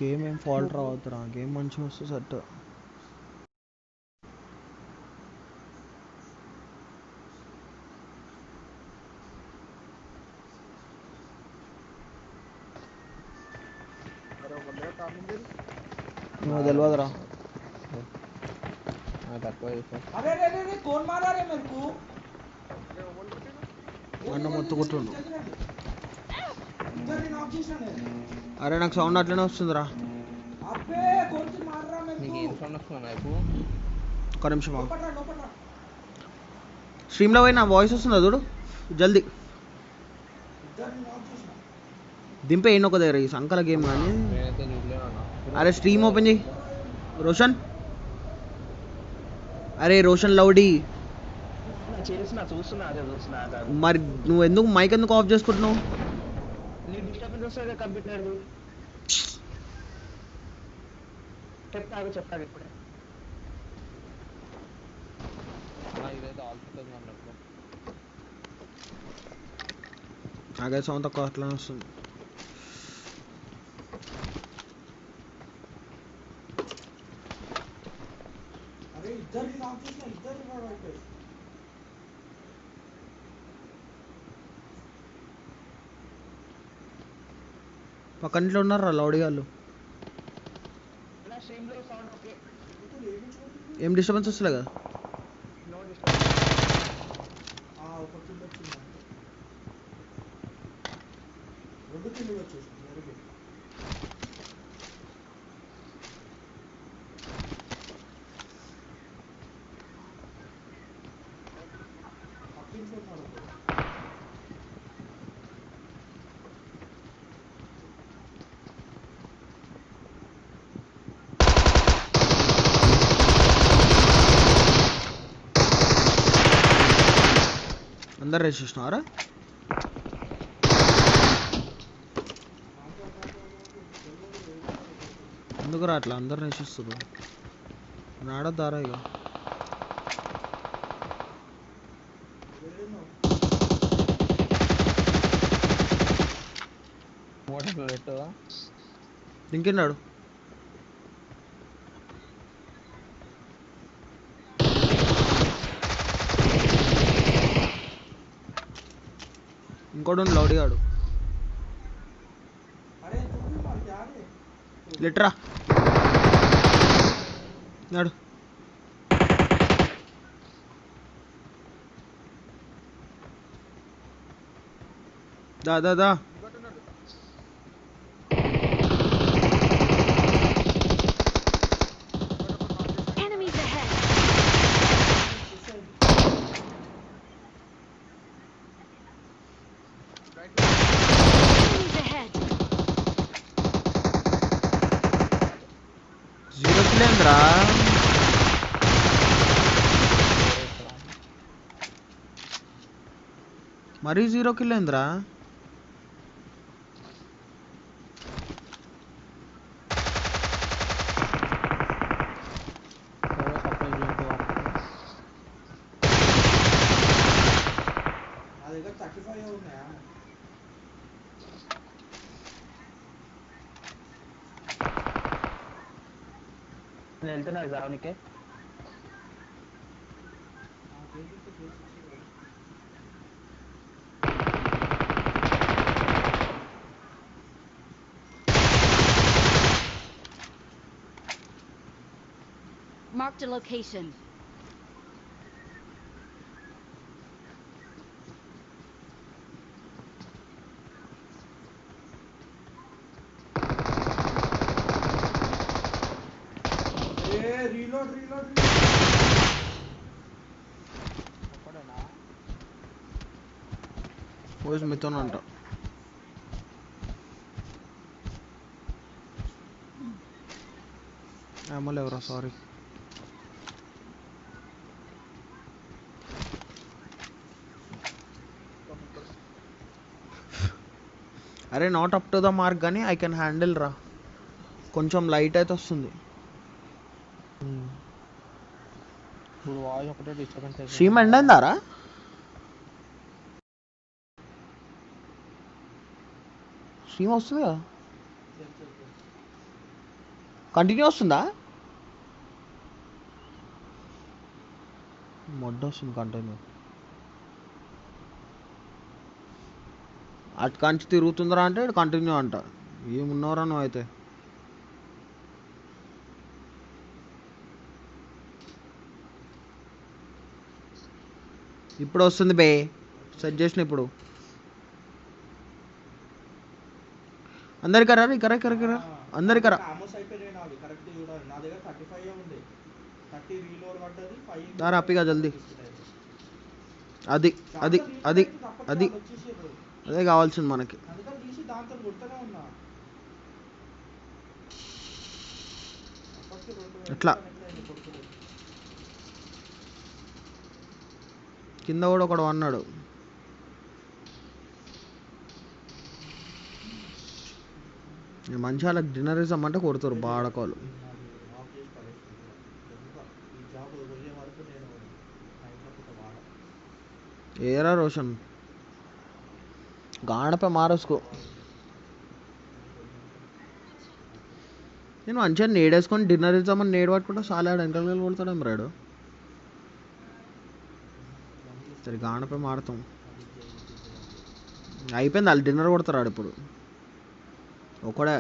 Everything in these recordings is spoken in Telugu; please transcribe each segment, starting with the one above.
గేమ్ ఏం ఫాల్ట్ రావద్దురా, గేమ్ మంచిగా వస్తే సెట్. నువ్వు తెలియదురా. అన్న మొత్తుకుంటుండు. అరే నాకు సౌండ్ అట్లనే వస్తుందిరా. ఒక్క నిమిషం స్ట్రీమ్లో పోయి నా వాయిస్ వస్తుందా చూడు జల్దీ. దింపే ఎన్నో ఒక దగ్గర ఈ సంకల గేమ్ కానీ. అరే స్ట్రీమ్ ఓపెన్ చేయి రోషన్. అరే రోషన్ లౌడీ, మరి నువ్వు ఎందుకు మైక్ ఎందుకు ఆఫ్ చేసుకుంటున్నావు? చెప్తాను ఇప్పుడే. నాకైతే సౌండ్ తక్కువ అట్లనే వస్తుంది. పక్కన ఇంట్లో ఉన్నారా లౌడీ వాళ్ళు? ఏం డిస్టర్బెన్స్ వస్తలే కదా? అందరు రేస్ చేసినారా? ఎందుకు రా అట్లా అందరు రేస్ చేస్తారు? ఆడద్దారా ఇక. ఇంకెన్నాడు? ఇంకోటి లౌడీ ఆడు లిట్రా నాడు. దా దా దా రా. మరీ 0 కిల్ ఏంద్రా? వెళ్తున్నా జావనికి. Marked a location. Reload. Voice మీతోనే అంట. అమ్మలేవరా, సారీ. అరే not up to the mark కానీ ఐ కెన్ హ్యాండిల్ రా. కొంచెం లైట్ అయితే వస్తుంది. Stream end అయిందారా? స్ట్రీమ్ వస్తుంది కదా? కంటిన్యూ వస్తుందా? మొడ్డ వస్తుంది కంటిన్యూ. అటు కంచి తిరుగుతుందిరా అంటే ఇటు కంటిన్యూ అంట. ఏమున్నావురా నువ్వు అయితే. ఇప్పుడు వస్తుంది బే, సెట్ చేసిన ఇప్పుడు. అందరికరా కరా అందరికరా. దారా అప్పిగా జల్దీ. అది అది అది అది అదే కావాల్సింది మనకి. ఎట్లా కింద కూడా ఒకడు అన్నాడు. మంచి వాళ్ళకి డిన్నరిజం అంటే కొడుతారు బాడకోలు. ఏరా రోషన్ గాడపై మారేసుకో. నేను మంచిగా నేడేసుకొని డిన్నర్ ఇద్దామని నేడు పట్టుకుంటా సాలాడు వెనకాల కొడతాడేం రాడు. సరే గాడపై మారుతాం. అయిపోయింది, వాళ్ళు డిన్నర్ కొడతారు ఇప్పుడు ఒకడే.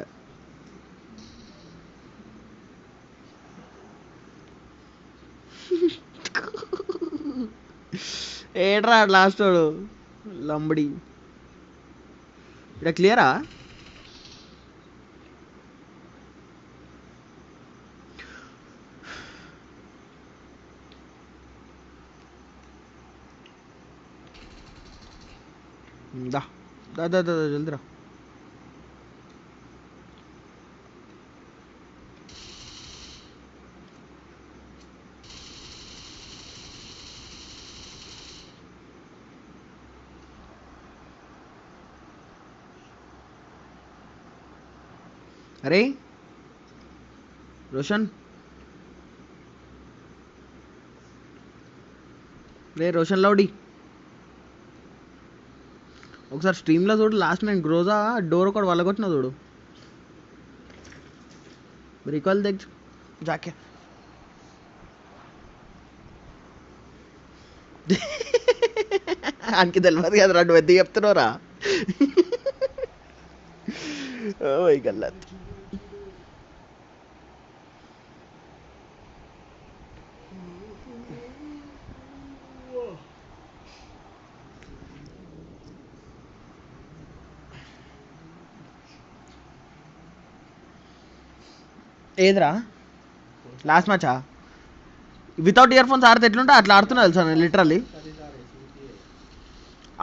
ఏట్రా లాస్ట్ వాడు లంబడి. ఇక్కడ క్లియరా? దా దా దా దా జల్దిరా. అరే రోషన్, రే రోషన్ లౌడీ ఒకసారి స్ట్రీమ్లో చూడు. లాస్ట్ నేను గ్రోజా డోర్ ఒకటి వల్లగొట్టిన చూడు. రికాల్ దగ్గర జాకే ఆయనకి తెలియదు కదా, రెండు పెద్ద చెప్తున్నారా. ఓ గల్లా ఏదిరా లాస్ట్ మ్యాచా? వితౌట్ ఇయర్ ఫోన్స్ ఆడితే ఎట్లుంటే అట్లా ఆడుతున్నా తెలుసా నేను లిటరల్లీ.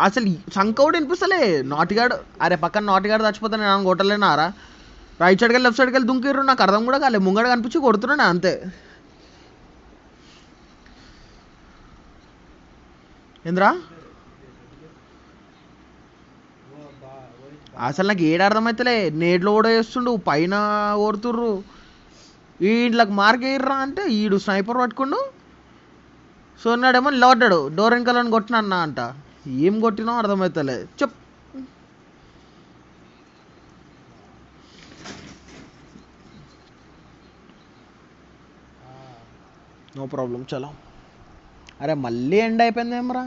అసలు సంకౌట్ వినిపిస్తలే. నాటిగాడు అరే పక్కన నాటిగాడు చచ్చిపోతే నేను కొట్టలేనారా? రైట్ సైడ్కి వెళ్ళి లెఫ్ట్ సైడ్కి వెళ్ళి దుంకిర్రు, నాకు అర్థం కూడా కాలే. ముంగడ కనిపించి కొడుతున్నా అంతే. ఏంద్రా అసలు నాకు ఏడు అర్థమవుతలే. నేట్లో కూడా వేస్తుండు, పైన కొడుతుర్రు. వీళ్ళకి మార్క్ వేయర్రా అంటే ఈడు స్నైపర్ పట్టుకుండు. సో ఉన్నాడేమో నిలబడ్డాడు డోర్ వెనకాలని కొట్టిన అన్న అంట. ఏం కొట్టినా అర్థమవుతలే. చెప్ నో ప్రాబ్లం చలో. అరే మళ్ళీ ఎండ్ అయిపోయింది ఏమరా?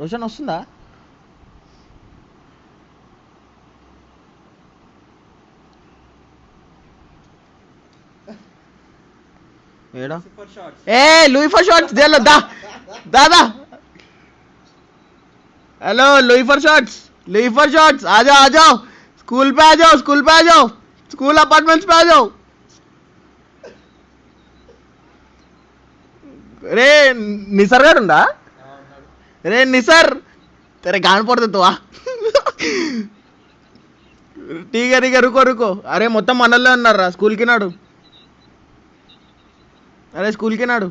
రోషన్ వస్తుందా? ఏడా ఏ लुई फॉर शॉट्स दे लो दा दादा. हेलो लुई फॉर शॉट्स आ जाओ स्कूल पे आ जाओ स्कूल अपार्टमेंट्स पे आ जाओ. रे निसर गार ఉందా? రే నిసర్ तेरे गान पड़ते तो आ. ठीक है रुको. अरे మొత్తం మనల్లో ఉన్నారా స్కూల్కి నాడు. అరే స్కూల్కి నాడు,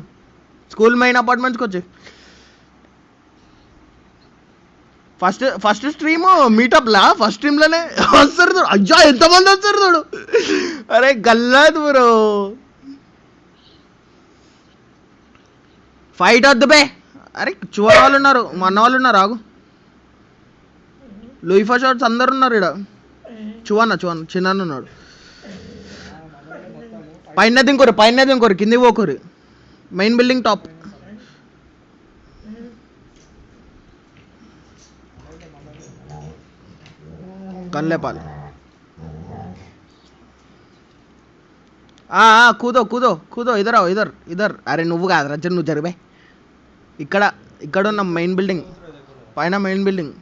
స్కూల్ మెయిన్ అపార్ట్మెంట్స్కి వచ్చి ఫస్ట్ స్ట్రీమ్ మీటప్లా ఫస్ట్ స్ట్రీమ్లోనే వస్తారు చూడు. అయ్యా ఎంతమంది వస్తారు చూడు. అరే గల్లాదు బ్రో, ఫైట్ వద్దు బే. అరే చూడ వాళ్ళు ఉన్నారు, మా అన్న వాళ్ళు ఉన్నారు. ఆగు లూయిఫా షాట్స్ అందరు ఉన్నారు ఇక్కడ. చూవన్న చిన్న ఉన్నాడు. పైన దింకోరు కింది పోకోరు మెయిన్ బిల్డింగ్ టాప్ గన్లేపాలి కూదో కూదో కూదో ఇదర్ అరే నువ్వు కాదు రజ్జన్ నువ్వు జరిపే ఇక్కడ ఉన్న మెయిన్ బిల్డింగ్ పైన మెయిన్ బిల్డింగ్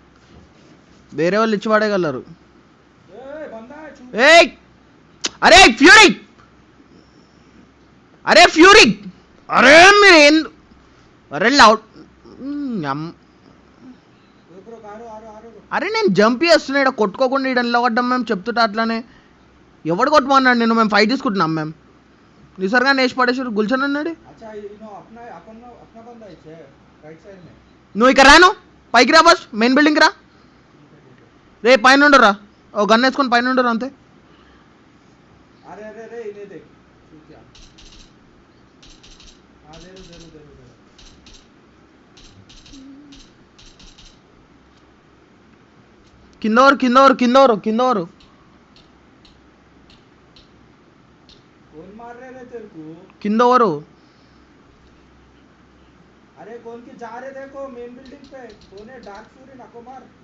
వేరే వాళ్ళు ఇచ్చి పడేయగలరు ఏయ్ అరే ఫ్యూరీ అరే మీరు అరే లౌడ్ అరే నేను జంప్ చేస్తున్నా ఇక్కడ కొట్టుకోకుండా ఇక్కడ నిలబడ్డాం మేము చెప్తుంటా అట్లానే ఎవడు కొట్టమన్నాడు నేను మేము ఫైట్ తీసుకుంటున్నాం మేము నిసర్గా నేసి పడేసారు గుల్షన్ అన్నాడు నువ్వు ఇక్కడ రాను పైకి రా బస్ మెయిన్ బిల్డింగ్కి రా రే పైన ఉండరా ఓ గన్ వేసుకొని పైన ఉండరు అంతే కిందవరు కిందవరు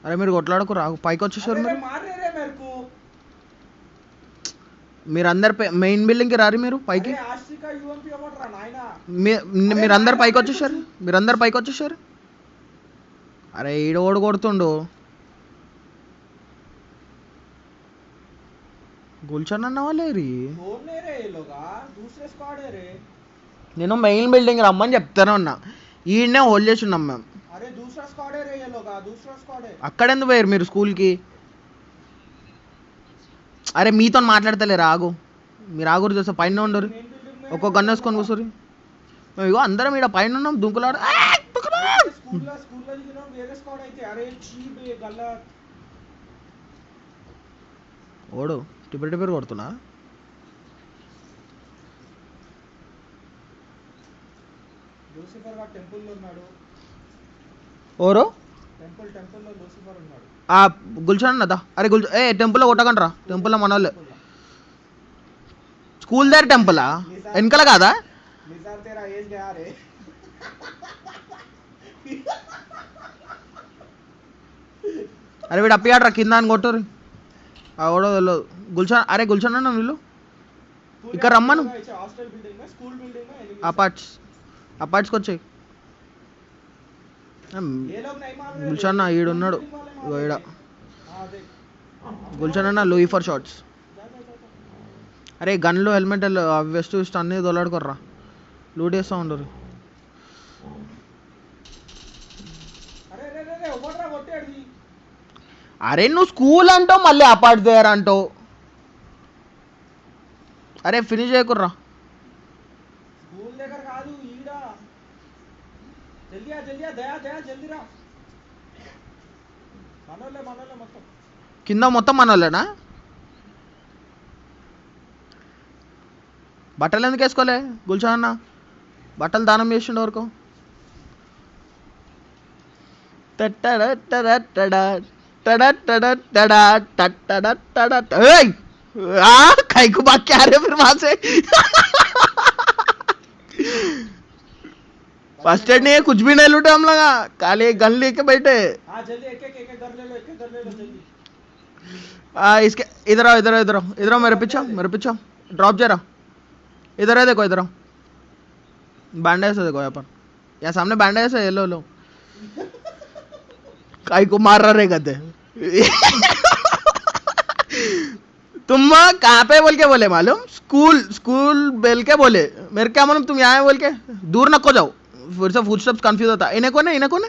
అరే మీరు కొట్లాడకు రా పైకి వచ్చేసారు మీరు అందరు మెయిన్ బిల్డింగ్ కి రారు మీరు పైకి మీరందరు పైకి వచ్చేసారు అరే ఈడ ఓడి కొడుతుండు గుల్షన్ అన్న వాళ్ళే నేను మెయిన్ బిల్డింగ్ రమ్మని చెప్తానే ఉన్నా ఈయన్నే హోల్డ్ చేసి ఉన్నాం మేము అక్కడెందుకు పోయారు మీరు స్కూల్కి అరే మీతో మాట్లాడతలే రాగు మీరు ఆగురు చూస్తే పైన ఉండరు ఒక్కొక్క గన్ వేసుకొని కూర్చోరు మేము ఇగో అందరం ఇక్కడ పైన ఉన్నాం దుంకులాడు ఓడు టిపెర్ కొడుతున్నా ఓరు గుల్షన్ అన్నదా అరే టెంపుల్లో కొట్టకండి టెంపుల్లో మన వాళ్ళే స్కూల్ దగ్గర టెంపులా వెనకల కాదా అరే వీడు అప్పియాడ్రా కింద అని కొట్టరు ఓడో తెలియదు గుల్షన్ అన్న వీళ్ళు ఇక్కడ రమ్మను అపార్ట్స్కి వచ్చాయి గుల్షన్ ఈడున్నాడు ఈడ గుల్షన్ అన్న లూయి ఫర్ షార్ట్స్ అరే గన్లు హెల్మెట్ వెస్ట్ వెస్ట్ అన్నీ దొలాడుకోర్రా లూట్ చేస్తూ ఉండరు అరే నువ్వు స్కూల్ అంటావు మళ్ళీ అపార్ట్ దగ్గర అంటావు అరే ఫినిష్ చేయకుర్రా కింద మొత్తం మన వాళ్ళేనా బట్టలు ఎందుకు వేసుకోలే గుల్షన్ అన్న బట్టలు దానం చేసిండు వరకు కైకు బాక్ क्या रहे फिर वहां से फर्स्ट एड नहीं है कुछ भी नहीं लूटे हम लोग काले गन लेके बैठे इसके इधर आओ मेरे पीछे ड्रॉप जरा इधर है देखो इधर आओ बैंडेज है देखो यहाँ पर यहाँ सामने बैंडेज है लो काई को मार रहे गद्दे तुम कहाँ पे बोल के बोले मालूम स्कूल बोल के बोले मेरे क्या मालूम तुम यहाँ बोल के दूर नको जाओ फिर से फुट स्टेप्स कंफ्यूज होता इन्हें कौन इन्हें कौन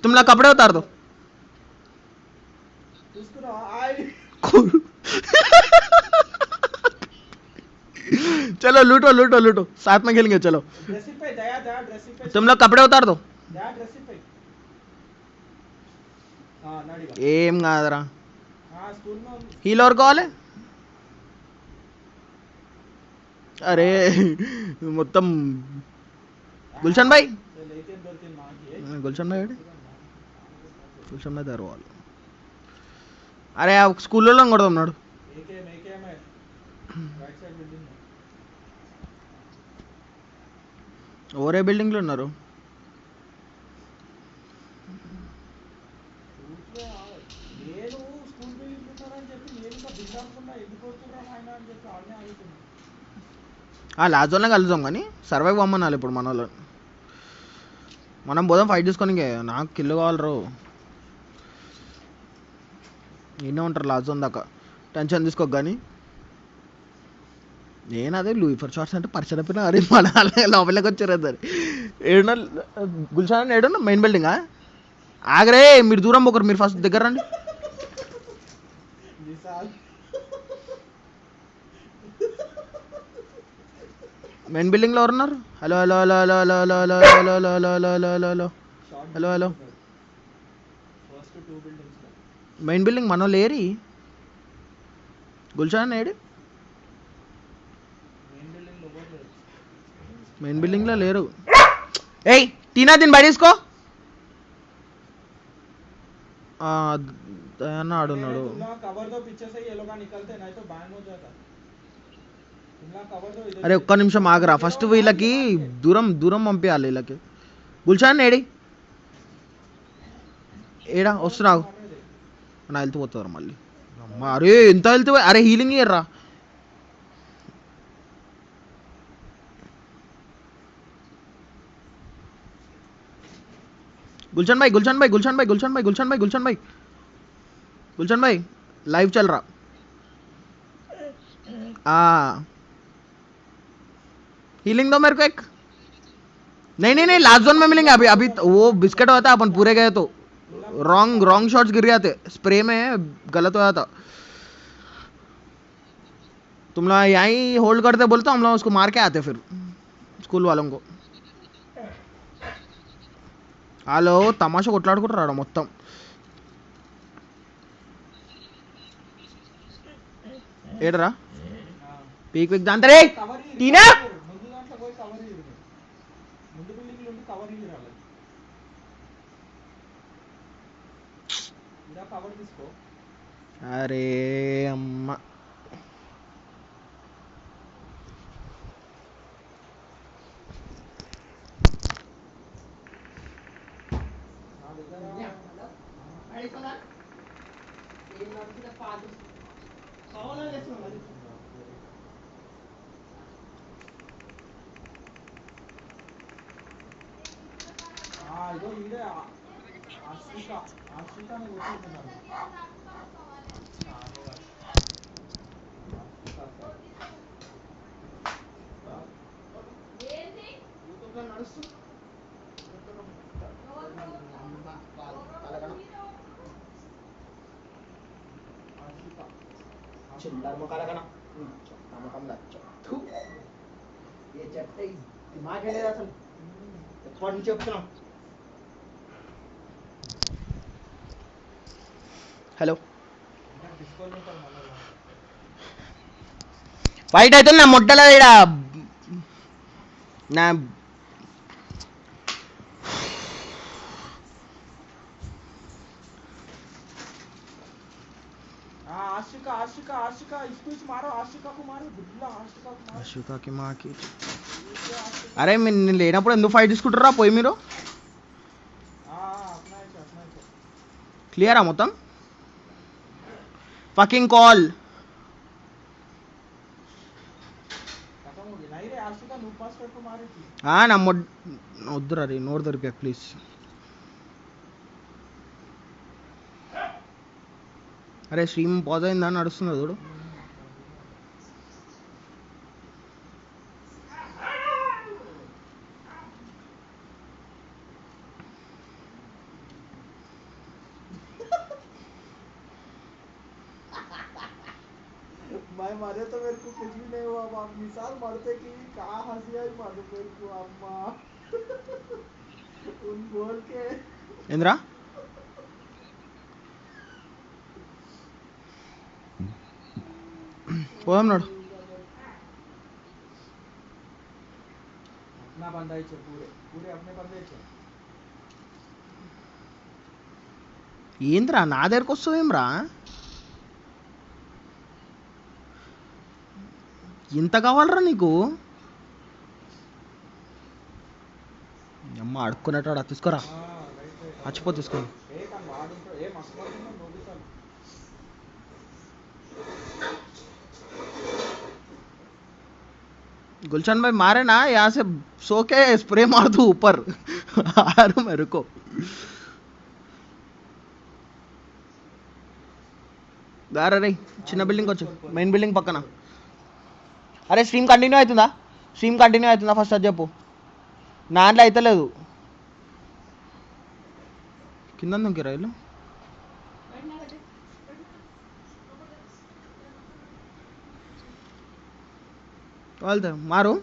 तुम लोग कपड़े उतार दो चलो लूटो साथ में खेलेंगे चलो तुम लोग कपड़े उतार दो ఏం కాదురా హీల్ ఎవరు కావాలి అరే మొత్తం గుల్షన్ భాయ్ ఏకేం దొరికింది మాకి గుల్షన్ భాయ్ గుల్షన్ భాయ్ దర్వాల్ అరే ఆ స్కూల్లో కొడదాం నాడు ఏకేమే రైట్ సైడ్ బిల్డింగ్ ఓరే బిల్డింగ్లో ఉన్నారు నేను స్కూల్ బిల్డింగ్ ఉన్నానని చెప్పి నేను ఇంకా బిల్డ్ అనుకున్నా ఎందుకు వస్తున్నా ఆయన అని చెప్పి ఆడనే ఆగుతున్నా లాస్ట్ జోన్లో కలుద్దాం కానీ సర్వైవ్ అమ్మనాలి ఇప్పుడు మన వాళ్ళు మనం పోదాం ఫైట్ తీసుకొని నాకు కిల్లు కావాలి రో నేనే ఉంటారు లాస్ట్ జోన్ దాకా టెన్షన్ తీసుకోక కానీ నేను అదే లూయిఫర్ షార్ట్స్ అంటే పరిచయం అయిపోయినా అరే మన లోపలికి వచ్చారు అది ఏడున్నా గుల్షాన్ ఏడున్నా మెయిన్ బిల్డింగా ఆగరే మీరు దూరం ఒకరు మీరు ఫస్ట్ దగ్గర రండి మెయిన్ బిల్డింగ్లో ఎవరున్నారు hello hello hello hello hello hello hello hello hello hello hello hello hello hello hello first 2 buildings main building మనో లేరి గుల్షాన్ ఏడి మెయిన్ బిల్డింగ్లో లేరు ఏయ్ టీనా దీన్ని బయట తీసుకో దయాన్న ఆడున్నాడు कवर दो पीछे से ये लोग निकलते नहीं तो बैन हो जाता तुमला कवर दो इधर అరే ఒక్క నిమిషం ఆగరా ఫస్ట్ వీళ్ళకి దూరం దూరం పంపించాలి వీళ్ళకి గుల్షాన్ ఏడి ఏడా వస్తున్నావు నా హెల్త్ పోతారు మళ్ళీ అమ్మ అరే ఎంత హెల్త్ అరే హీలింగ్ ఇయ్యర్రా गुलशन भाई गुलशन भाई गुलशन भाई गुलशन भाई गुलशन भाई गुलशन भाई गुलशन भाई लाइव चल रहा हीलिंग दो मेरे को एक नहीं नहीं नहीं लास्ट जोन में मिलेंगे अभी अभी वो बिस्किट होता अपन पूरे गए तो रॉन्ग शॉट्स गिर जाते स्प्रे में गलत हो जाता तुम लोग यहीं होल्ड करते बोलते हम लोग उसको मार के आते फिर स्कूल वालों को హలో తమాషా కొట్లాడుకుంటారు మొత్తం ఏడరా పీక్ పీక్ దాంతరే టీనా ముందు దాంట్లో పోయి కవర్ ఇయ్యరు ముందు బిల్డింగ్ లో కవర్ ఇయ్యరాలి ఇలా కవర్ తీసుకో అరే అమ్మ ఇదో ఈడే ఆశ్రికాని వచ్చేస్తున్నారు चिल्लर मुकाला का ना नमकम लच्चा थू ये चट्टे दिमाग है असल ఎప్పటి నుంచి చెప్తున్నాం హలో ఫైట్ అయితే నా మొట్టల ఈడ నా आशिका इसको इस मारो आशिका को मारो दुबला आशिका को मारो आशिका की मां की अरे मैं लेనప్పుడు ఎందుకు ఫైట్ తీసుకుంటారా పోయి మీరు క్లియరా మొత్తం ఫకింగ్ కాల్ खत्म हो गया नहीं रे आशिका नो पास करके मारी थी నా వద్దురా రే నోరు దొరికా ప్లీజ్ అరే స్ట్రీమ్ పాజ్ అయిందా నడుస్తుంది చూడు मैं मारे तो मेरे को कुछ भी नहीं हुआ आप मिसाल मारते कि कहाँ हंसी आई मालूम मेरे को अम्मा उन बोल के ఏంద్రా పోదాం నాడు अपना बंदा ही पूरे पूरे अपने बंदे थे ఏంద్రా నా దగ్గరకు వస్తావేమ్రా? ఎంత కావాలరా నీకు? అమ్మ అడుక్కునేటాడు తీసుకోరా, మర్చిపో తీసుకో. गुलशन भाई मारे ना यहाँ से सो के स्प्रे मार दो ऊपर यार मेरे को. దారా రే చిన్న బిల్డింగ్ వచ్చు, మెయిన్ బిల్డింగ్ పక్కన. అరే స్ట్రీమ్ కంటిన్యూ అవుతుందా ఫస్ట్ అది చెప్పు. నా దాంట్లో అయితే లేదు. కింద దుంకి రైలు వాళ్ళతో మారు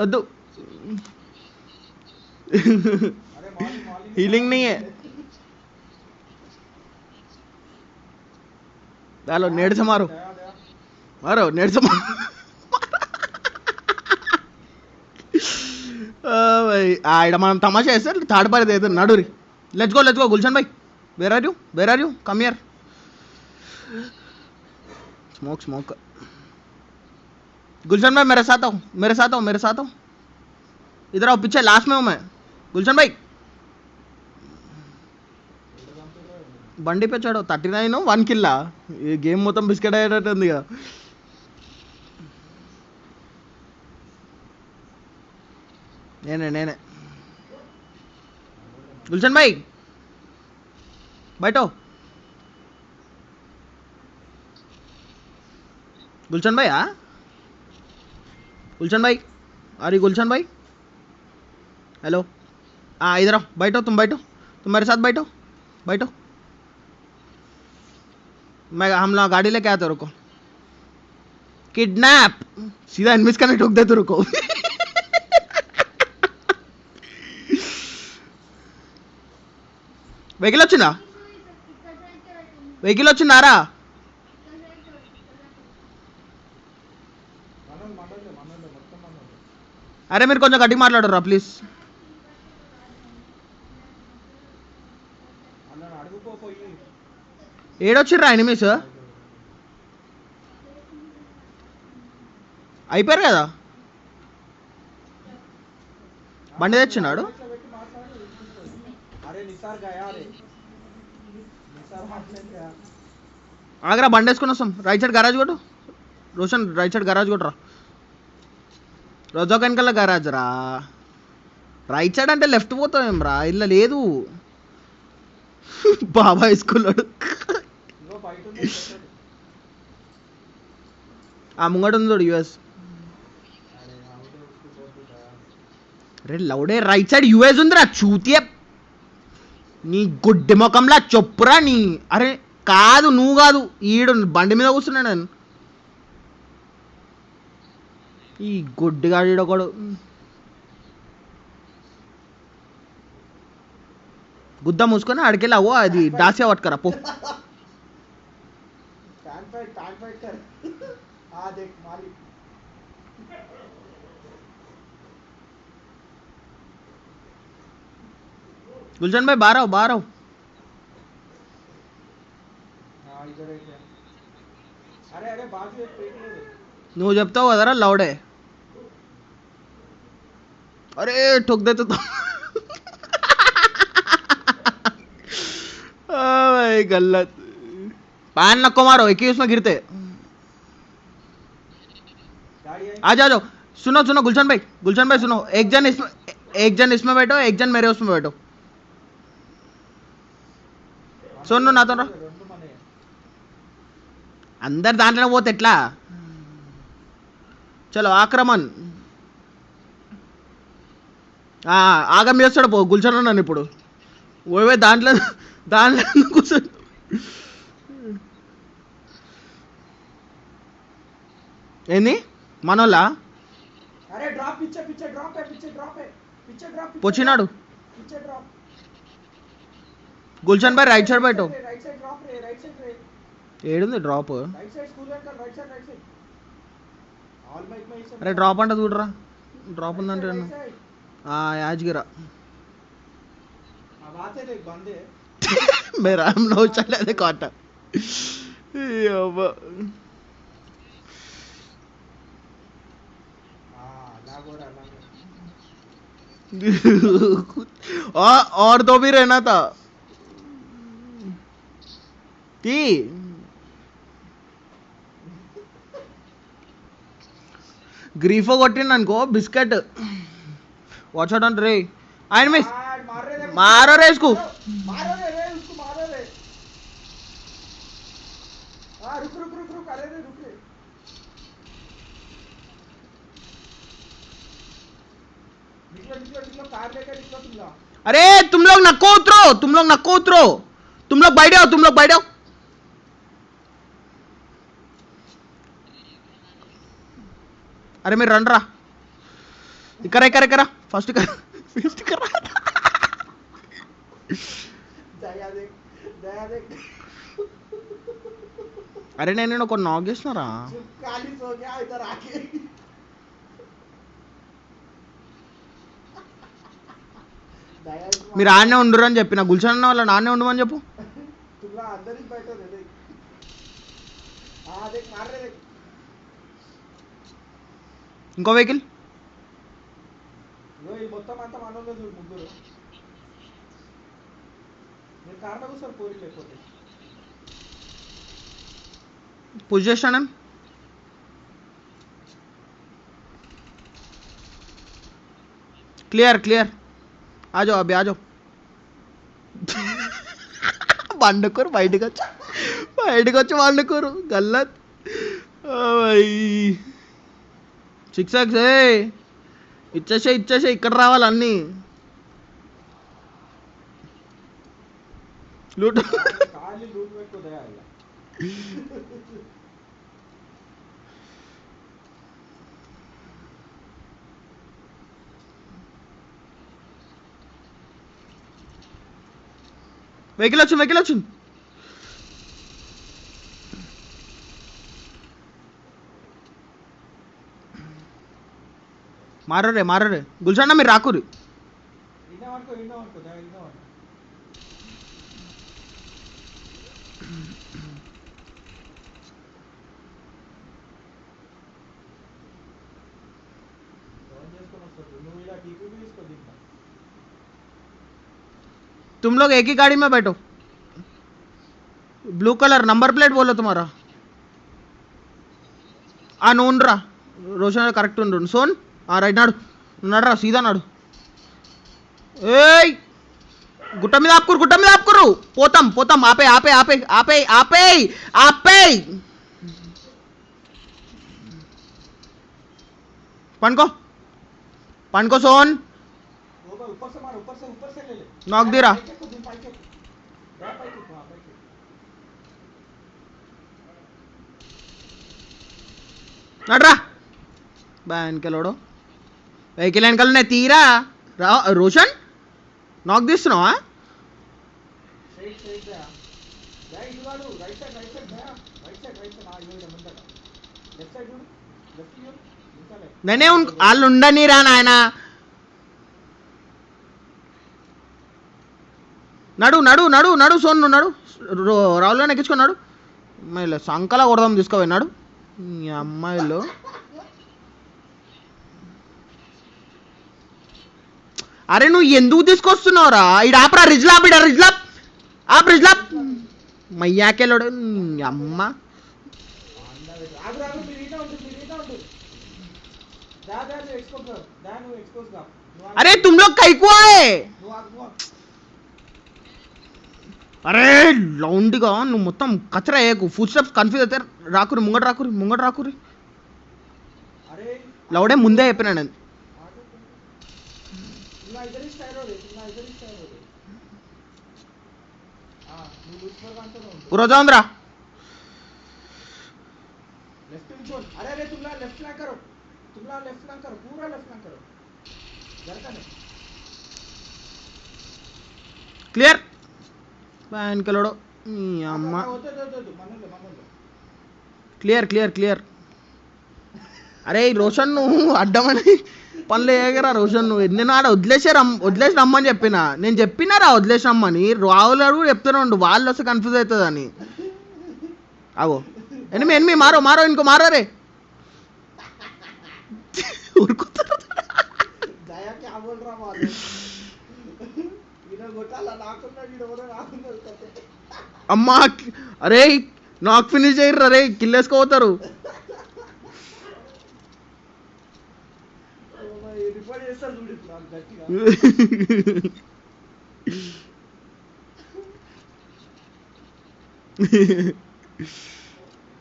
వద్దు, हीलिंग नहीं है. डालो नेट से मारो नेट से मारो. भाई आड़ మనం తమాషా చేస్తే థర్డ్ పార్టీ అయితే నడురి. లెట్స్ గో గుల్షన్ భాయ్, where are you come here. Smoke Gulshan भाई मेरे साथ आओ. इधर आओ, पीछे लास्ट में हूँ मैं. गुलशन भाई బండి పెంచాడు 39 1 కిల్లా. ఈ గేమ్ మొత్తం బిస్కెట్ అయ్యేటట్టుంది ఇక. నేనే గుల్షన్ భాయ్ బయట. गुलशन भाई गुलशन भाई अरे गुलशन भाई हेलो. इधर आओ, बैठो तुम मेरे साथ बैठो. मैं हम लोग गाड़ी लेके आते, रुको. किडनैप सीधा इनमिस करने ठोक देते, रुको. వెహికల్ వచ్చిందారా? అరే మీరు కొంచెం గట్టిగా మాట్లాడరా ప్లీజ్. ఏడొచ్చిర్రా ఎనిమిస్? అయిపోయారు కదా. బండి తెచ్చినాడు. ఆగరా బండి వేసుకుని వస్తాం. రైట్ సైడ్ గరాజ్ కొట్టు రోషన్, రైట్ సైడ్ గరాజ్ కొట్టురా. రోజా వెనకాల గరాజ్ రా. రైట్ సైడ్ అంటే లెఫ్ట్ పోతాం రా, ఇలా లేదు. బాబా వేసుకున్నాడు. ఆ ముంగట ఉంది చూడు యుఎస్. అరే లౌడే రైట్ సైడ్ యుఎస్ ఉందిరా చూతియే. నీ గుడ్డి ముఖంలా చెప్పురా నీ. అరే కాదు నువ్వు కాదు, ఈడు బండి మీద కూర్చున్నా నేను. ఈ గుడ్డిగాడు ఈడొకడు. గుద్ద మూసుకొని అడికెళ్ళావు, అది దాసే పట్టుకరా పో. गुलशन भाई बाहर आओ. నువ్వు చెప్తావు కదరా లౌడే. अरे ठोक देते तो. भाई गलत. पान नको मारो, एक ही उसमें गिरते. आ जाओ. सुनो गुलशन भाई सुनो. एक जन इसमें बैठो, एक जन मेरे उसमें बैठो. सुनो ना तो अंदर दांట్లో పోతే ఎట్లా? చలో ఆక్రమణ్. ఆగం చేస్తాడు పో గుల్షన్ నన్ను ఇప్పుడు. ఓవే దాంట్లో కూర్చో. ఏంది మనోళ్ళ వచ్చినాడు. गुलशन भाई राइट साइड बैठो. ఏడుంది డ్రాప్? రైట్ సైడ్ స్కూల్ వెనకాల రైట్ సైడ్ ఆల్ మైక్ మై అరే డ్రాప్ అంటే చూడరా, డ్రాప్ ఉందంటే రైట్ సైడ్ యాజ్గిరా ఆ బాతే దేఖ్ బందే मेरा हम लोग चले थे काटा लागोड़ा लागोड़ा और तो भी रहना था कि గ్రీఫో కొట్టిండు అనుకో బిస్కెట్ వాచ్ అవుట్ అంటే రే ఆయన మిస్ मारो रे इसको मारो रे उसको मारो रे हाँ रुक अरे रे रुक रे निकलो कार लेकर निकलो तुम लोग अरे तुम लोग नको उतरो तुम लोग बैठ जाओ अरे मैं रन रहा करा फर्स्ट कर दया देख अरे నేను ఒక నాక్ చేస్తున్నారా काली सो गया इधर आके दया మీరు ఆడనే ఉండరు అని చెప్పిన గుల్షన్ అన్న వాళ్ళ నాన్నే ఉండమని చెప్పు तुला अंदर ही बैठो रे देख हाँ देख मार रे देख ఇంకో వెహికల్ यो ये మొత్తం అంతా మనోళ్ళు చూడు ముగ్గురు నేను కార్లో కూర్చొని పోయి లేకపోతే పుష్ చేస్తాను क्लियर आ जाओ अभी आ जाओ వండుకోరు బయటకు వచ్చి వండుకోరు గల్లత్ సిక్స్ ఇచ్చేసే ఇక్కడ రావాలి అన్నీ లూట్ ఖాళీ లూట్ పెట్టుకో దయా వెహికల్ వచ్చింది మారరే గుల్షన్ మీరు రాకురు ఇన్నా అనుకో దయా ఇన్నా అనుకో నువ్వు ఇలా టీపీ తీసుకో దింపా तुम लोग एक ही गाड़ी में बैठो ब्लू कलर नंबर प्लेट बोलो तुम्हारा नून रा रोशन करेक्ट ఉండు సోన్ రైట్ నడురా సీదా నడు ఏయ్ గుట్ట మీద ఆపుకురు పోతాం ఆపే పండుకో సోన్ ऊपर से मार ऊपर से ले ले नॉक दे रहा నడరా వెనకలోడు వెహికల్ వెనకాలనే తీరా రోషన్ నాక్ తీస్తున్నావా నేనే వాళ్ళు ఉండనిరా నాయన నడు సోన్ నడు రావులోనే ఎక్కించుకున్నాడు అమ్మాయిలు సంకలా కొడదాం తీసుకోపోయినాడు ఈ అమ్మాయిలు అరే నువ్వు ఎందుకు తీసుకొస్తున్నావురా ఇడు ఆపరా రిజ్లాప్ మయ్యాకెళ్ళాడు అమ్మ అరే तुम लोग कैको है అరే లౌండ్గా నువ్వు మొత్తం కచరా వేయకు ఫుడ్ స్టెప్స్ కన్ఫ్యూజ్ అయితే ముంగట రాకురి లౌడే ముందే చెప్పినా నేను पूरा जाऊं रहा लेफ्ट फ्लैंक करो पूरा लेफ्ट फ्लैंक करो क्लियर इनके लोडो ఈ అమ్మ వద్దు మనోళ్ళు క్లియర్ క్లియర్ క్లియర్. అరే రోషన్ నువ్వు అడ్డమని పనులు వేయగరా రోషన్ నువ్వు. నేను ఆడ వదిలేసి రమ్మని చెప్పిన, నేను చెప్పినారా వదిలేసి రమ్మని. రావులు కూడా చెప్తున్నాడు వాళ్ళు వస్తే కన్ఫ్యూజ్ అవుతుంది అని. అవో ఎనిమి మారో ఇంకో మారో రే ఉరుకుతారు. దయా క్యా బోల్ రా మాలు ఈయన కొట్టాలా నాకున్నాడు ఈడెవరో నాకున్నాడు కతే. అమ్మా అరే నాకు ఫినిష్ చేయరు రే, కిల్లేసుకోపోతారు. రిపోర్ట్ చేస్తారు చూడు ఇప్పుడు నాకు గట్టిగా.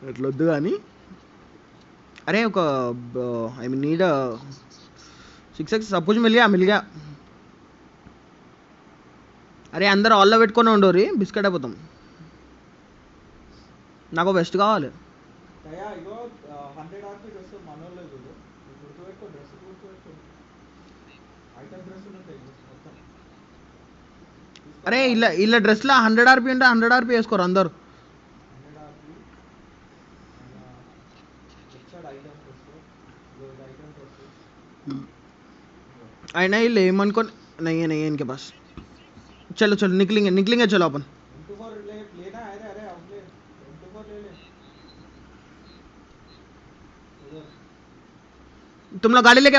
అట్లొద్దు కానీ. अरे ఒక I mean need 6x suppose मिल गया. అరే అందరు ఆల్లో పెట్టుకొని ఉండోరి బిస్కెట్ అయిపోతాం. నాకు బెస్ట్ కావాలి. దయా ఇగో 100 ఆర్పీ డ్రెస్ మనోళ్ళే చూడు. గుర్తుపెట్టుకో డ్రెస్ గుర్తుపెట్టుకో. ఐటమ్ డ్రెస్ ఉంటాయి మొత్తం. అరే ఇలా డ్రెస్లో 100 RP ఉంటే 100 RP వేసుకోరు అందరు. 100 ఆర్పీ ఎక్స్ట్రా ఐటమ్ డ్రెస్ ఇగో ఐటమ్ డ్రెస్. అయినా వీళ్ళు ఏమనుకోని नहीं इनके पास. चलो निकलेंगे चलो अपन. M24 लेना है. अरे अब ले M24 ले. तुम लोग गाड़ी लेके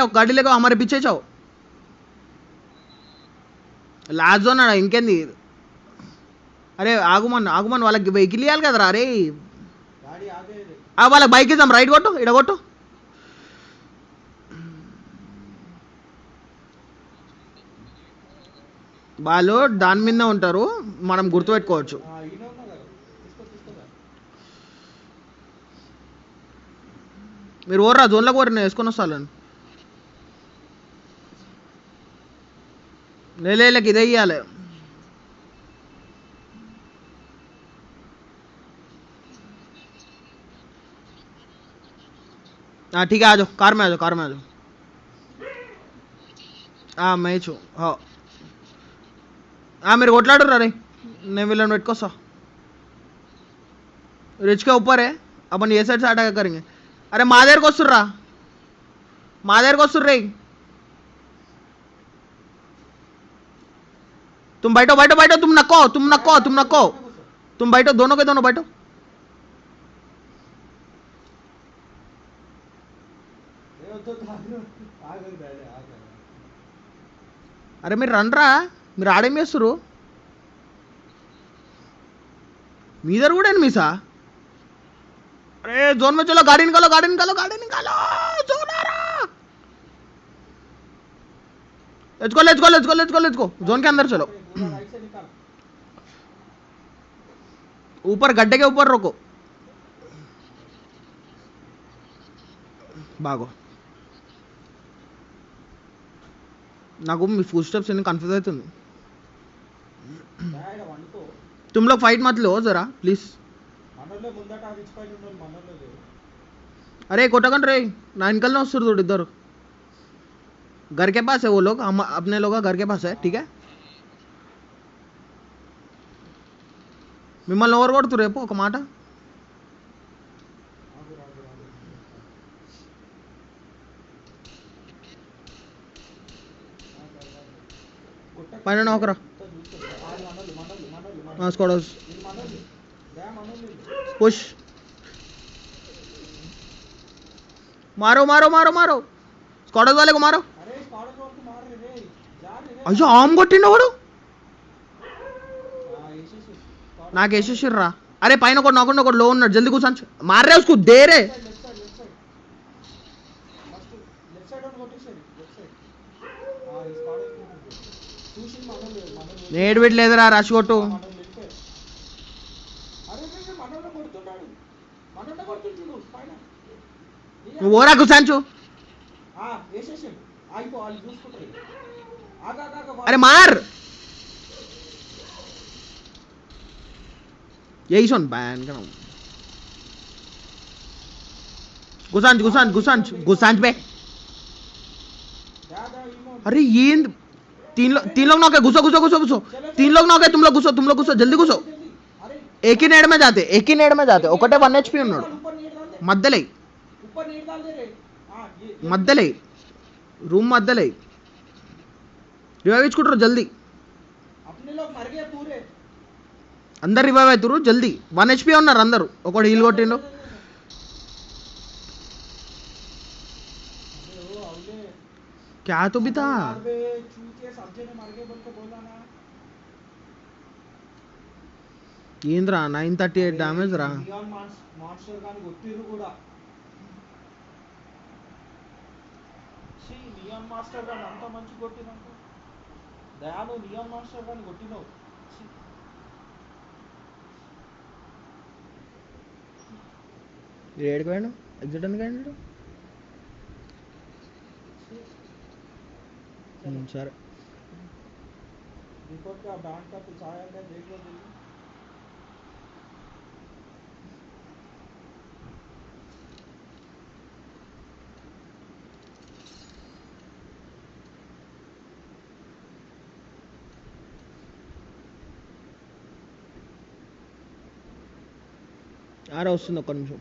आओ हमारे पीछे जाओ. లాస్ట్ జోన్ అన్న ఇంకేంది. అరే ఆగుమన్ వాళ్ళకి వెహికల్ ఇవ్వాలి కదరా. అరే गाड़ी आगे ले. వాళ్ళకి బైక్ ఇద్దాం. రైట్ కొట్టు ఇడ కొట్టు. వాళ్ళు దాని మీదనే ఉంటారు, మనం గుర్తుపెట్టుకోవచ్చు. ఈయన ఉన్నా కదా తీసుకోదా. మీరు ఓర్రా జోన్లోకి ఓర్రి, నేను వేసుకొని వస్తాను. లేక ఇదే ఇవ్వాలి. ठीक है आ जाओ. कार में आ जाओ. हाँ मैं छू. हाँ मेरे कोटलाडू रे, నేను వీళ్ళని పెట్టుకొస్తా. रिच के ऊपर है, अपन ये साइड से अटैक करेंगे. अरे मादेर को सुर रे. तुम बैठो तुम नक्को तुम बैठो, दोनों के दोनों बैठो. अरे మీరు రండ్రా, మీరు ఆడేం చేస్తారు? మీ దగ్గర కూడా ఎనిమిసా? अरे जोन में चलो, गाड़ी निकालो जोन आ रहा. लेट्स गो जोन के अंदर चलो. राइट से निकाल. ऊपर गड्ढे के ऊपर रोको. भागो. నాకు మీ ఫుల్ స్టెప్స్ అన్ని కన్ఫ్యూజ్ అవుతుంది. तुम लोग फाइट मत लो जरा प्लीज. మనోళ్ళే ముందట రిచ్ పైన ఉన్నోళ్ళు మనోళ్ళే లేరు. अरे कोटकन रे ना निकलना उससे थोड़ी इधर. घर के पास है वो लोग, हम अपने लोग का घर के पास है. ठीक है మిమ్మల్ని ఎవరు కొడుతు రేపు ఒక మాట. పైన నౌకరా స్క్వాడర్స్ పుష్. मारो స్క్వాడర్స్ వాళ్ళకు మారో. అయ్యో ఆమ్ కొట్టిండు వాడు. నాకు వేసేసిర్రా. అరే పైన ఒకటి నాకుండా ఒకటి లో ఉన్నాడు, జల్దీ కూర్చొని మారే उसको दे रे. నేడు పెట్టలేదురా, రష్ కొట్టు. నువ్వు ఓరా కూర్చోంచు. अरे मार. यही सुन बैन का गुसांच पे. अरे ये तीन लोग नौके घुसो. 3 लोग नौके, तुम लोग घुसो जल्दी घुसो. एक ही नेड में जाते ఒకటే 1 HP ఉన్నాడు ऊपर नीड डाल दे, మధ్యలో ऊपर नीड डाल दे रे। हाँ ये మధ్యలో రూమ్ మధ్యలో రివైవ్ ఇచ్చుకుంటారు జల్దీ अपने लोग मर गए पूरे। అందరు రివైవ్ అవుతారు జల్దీ 1 HP ఉన్నారు అందరూ ఒకడు హీల్ కొట్టిండు अरे वो अवले क्या तो भी था यार बे चूतिया सब्जी ने मर गए बोल के बोला ना। ఏంద్రా 938 డ్యామేజ్ రా నియాన్ మాన్స్టర్ గాని కొట్టిరు కూడా ఛీ నియాన్ మాస్టర్ గాని అంత మంచి కొట్టినాక దయాను నియాన్ మాస్టర్ గాని కొట్టినావు ఛీ. ఏడికి పోయాడు ఎగ్జిట్ ఎందుకు అయ్యాడు సరే रिपोर्ट का बैंड का कुछ आया है देख लो जल्दी। ఆరా వస్తుంది ఒక్క నిమిషం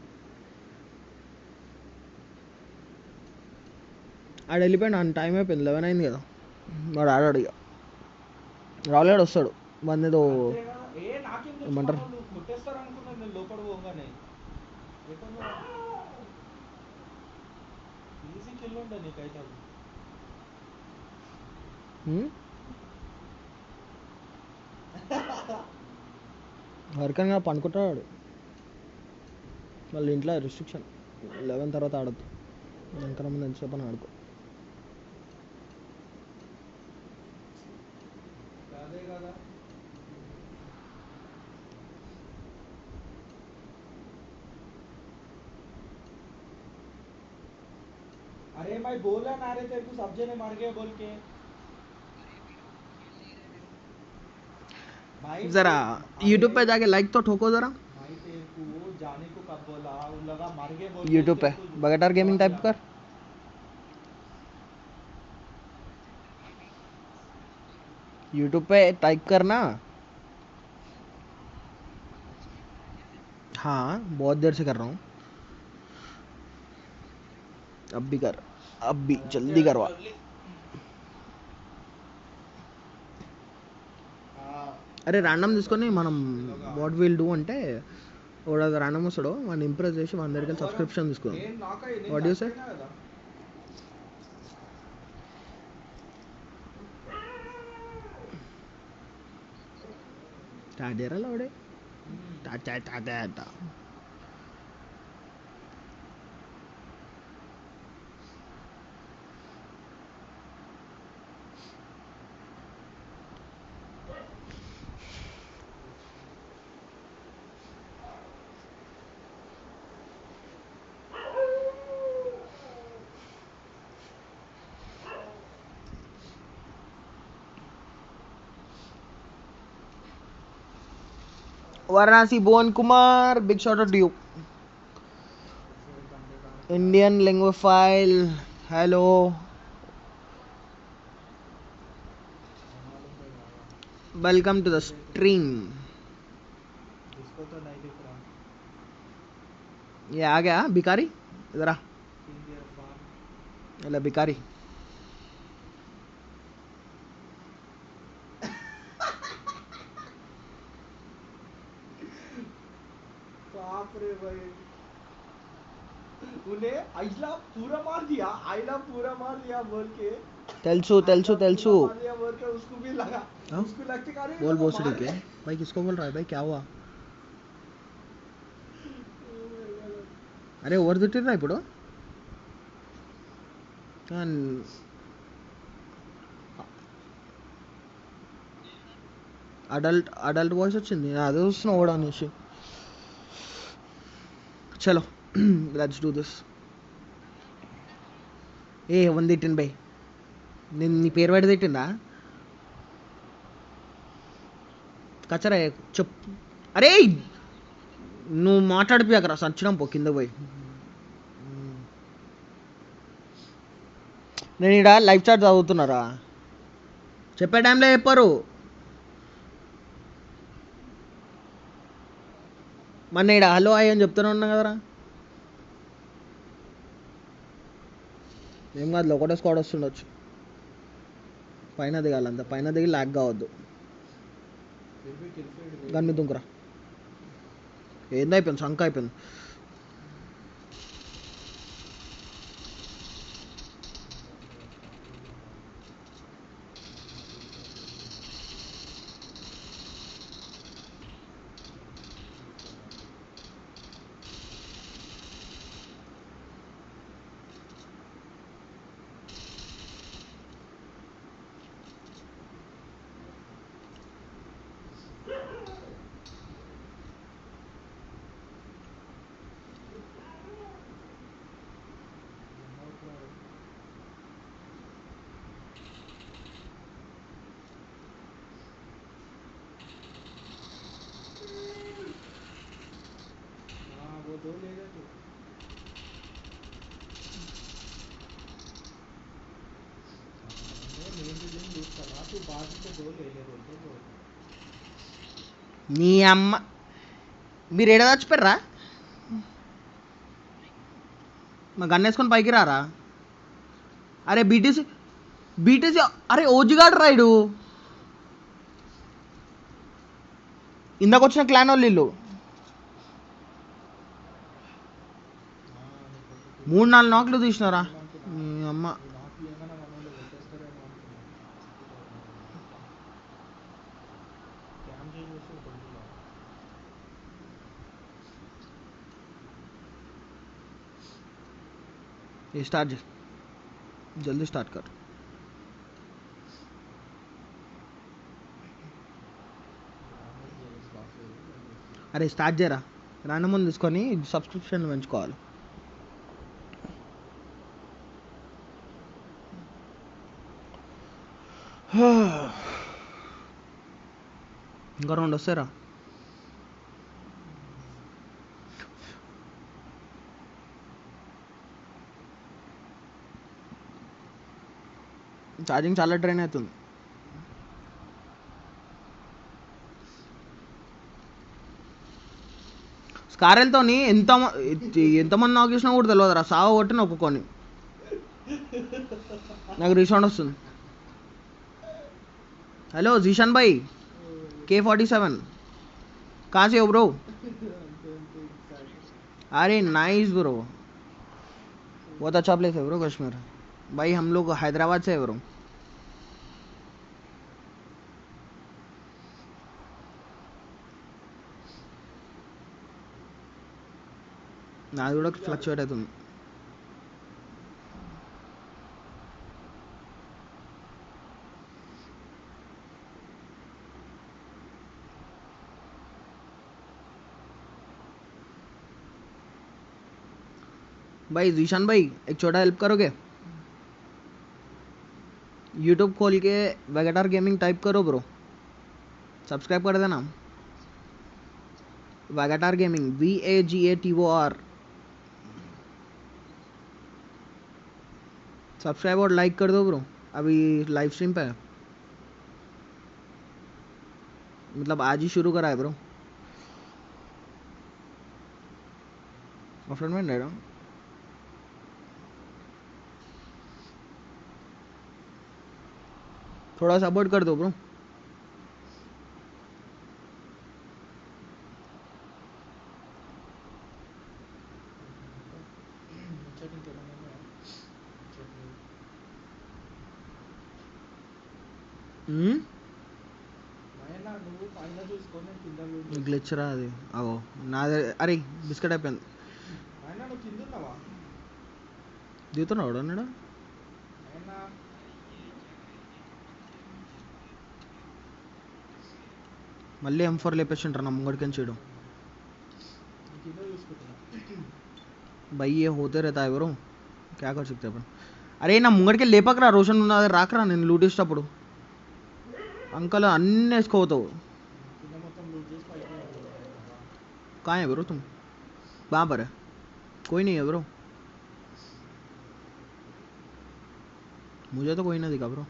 ఆడ వెళ్ళిపోయాడు ఆయన టైం అయిపోయింది 11 అయింది కదా వాడు ఆడాడు ఇక రాలేడు వస్తాడు మన ఏదో అంతే కదా. ఏ నాకేం తెలుసు ఏమంటారు? మామ, నువ్వు కొట్టేస్తారు అనుకున్నాను నేను లోపల పోగానే ఈజీ కిల్ ఉండే నీకైతే అది. వరకన్నా పనుకుంటాడు మళ్ళీ ఇంట్లో రిస్ట్రిక్షన్ 11 తర్వాత ఆడద్దు ఇంకా ముందు ఎంతసేపు అని ఆడుకో అదే కదా अरे मैं बोला ना रे तेरे को सब्जी ने मर गए बोल के भाई जरा अरे यूट्यूब पे जाके लाइक तो ठोको जरा भाई तेरे को जाने को कब बोला वो लगा मर गए बोल यूट्यूब पे बगटार गेमिंग टाइप कर यूट्यूब पे टाइप करना हाँ बहुत देर से कर रहा हूँ अब भी कर अब भी जल्दी करवा అరే ర్యాండమ్ తీసుకొని మనం వాట్ విల్ డూ అంటే వాడు ర్యాండమ్ వస్తాడు వాడిని ఇంప్రెస్ చేసి వాడి దగ్గరికి సబ్స్క్రిప్షన్ తీసుకుందాం వాట్ యూ సే స్టార్ట్ చేయరా వాడే Varanasi Bhuvan Kumar big shot of you Indian linguaphile hello welcome to the stream इसको तो नहीं दिख रहा ये आ गया भिखारी इधर आ इंडियन फार्म अरे भिखारी बाप रे भाई उन्हें आइला पूरा मार दिया बोल के तेलसू तेलसू तेलसू मार दिया बोल के उसको भी लगा हाँ? उसको लगते का रे बोल मार भोसड़ी के रहे। भाई किसको बोल रहा है भाई क्या हुआ अरे ओवर తిట్టిరా ఇప్పుడు అడల్ట్ వాయిస్ వచ్చింది అదే చూస్తున్నా ఓడా అనేసి చలో లెట్స్ డూ దిస్ ఏ ఎవరిని తిట్టింది బై నేను నీ పేరు పెట్టి తిట్టిందా కచరా చెప్పు అరే నువ్వు మాట్లాడిపోయాకరా సచ్చినాం పో కింద పోయి నేను ఇక్కడ లైవ్ చాట్ చదువుతున్నారా చెప్పే టైంలో చెప్పారు మన ఇక్కడ హలో హాయ్ అని చెప్తూనే ఉన్నా కదరా. ఏం కాదు, ఒకటే స్క్వాడ్ వస్తుండొచ్చు. పైన దిగాలి అంతే, పైన దిగి ల్యాగ్ కావద్దు. फिर भी किल फीड గన్ మీద దుంకురా. ఏంది అయిపోయింది, సంక అయిపోయింది. हाँ वो दो ले ले तू मेन रीजन लूट करना तू बाजू से दो ले ले बोलते तो నీ అమ్మ, మీరు ఏడ చచ్చిపోయారా? మా గన్ వేసుకొని పైకి రారా. అరే బీటీసీ బీటీసీ, అరే ఓజిగాడు రైడు ఇందాక వచ్చిన క్లాన్ వాళ్ళు ఇల్లు. 3-4 నాకులు తీసినారా నీ అమ్మ. నాకు ఏమైనా మనోళ్ళు కొట్టేస్తారేమో అనుకున్నాను క్యామ్ చేసి కొడుతున్నా ये स्टार्ट जल्दी स्टार्ट कर. అరే స్టార్ట్ చేయరా, రాను ముందు తీసుకొని సబ్స్క్రిప్షన్లు పెంచుకోవాలి. ఇంకా 2 వస్తారా. ఛార్జింగ్ చాలా డ్రైన్ అవుతుంది. స్కారెల్తోని ఎంతమంది నాకు చేసినా కూడా తెలియదురా, సావ కొట్టిన ఒప్పుకొని నాకు రీసౌండ్ వస్తుంది. हेलो जीशन भाई, K47 कहाँ से हो ब्रो? अरे नाइस ब्रो, बहुत अच्छा प्लेस है ब्रो कश्मीर. भाई हम लोग हैदराबाद से है ब्रो. నాది కూడా ఫ్లక్చువేట్ అవుతుంది. भाई जीशान भाई एक छोटा हेल्प करोगे? यूट्यूब खोल के वेगेटार गेमिंग टाइप करो ब्रो, सब्सक्राइब कर देना. वेगेटार गेमिंग VAGATOR, सब्सक्राइब और लाइक कर दो ब्रो. अभी लाइव स्ट्रीम पे है, मतलब आज ही शुरू करा है ब्रो. ऑफलाइन में रहा हूँ. थोड़ा सपोर्ट कर दो ब्रो. चेकिंग करूंगा मैं चेकिंग मैं ना నువ్వు పైన చూసుకొని కింద లూట్ గ్లిచ్ రా అది. అవో నాదే. అరే బిస్కెట్ అయిపోయింది. ఆయన నువ్వు కింద ఉన్నావా దిగుతున్నాడు అన్నాడు. ఆయన మళ్ళీ M4 లేపేసింటారు నా ముంగడికి చేయడం. కింద చూసుకుంటున్నా भाई ये होते रहता है ब्रो, क्या कर सकते अपन. అరే నా ముంగడికి లేపకరా, రోషన్ ఉన్న రాకరా నేను లూట్ ఇష్టప్పుడు. అంకల్ అన్నీ వేసుకోతావు. కింద మొత్తం లూట్ చేసి పైకి कहाँ है ब्रो तुम? कहाँ पर है? कोई नहीं है ब्रो, मुझे तो कोई ना दिखा ब्रो.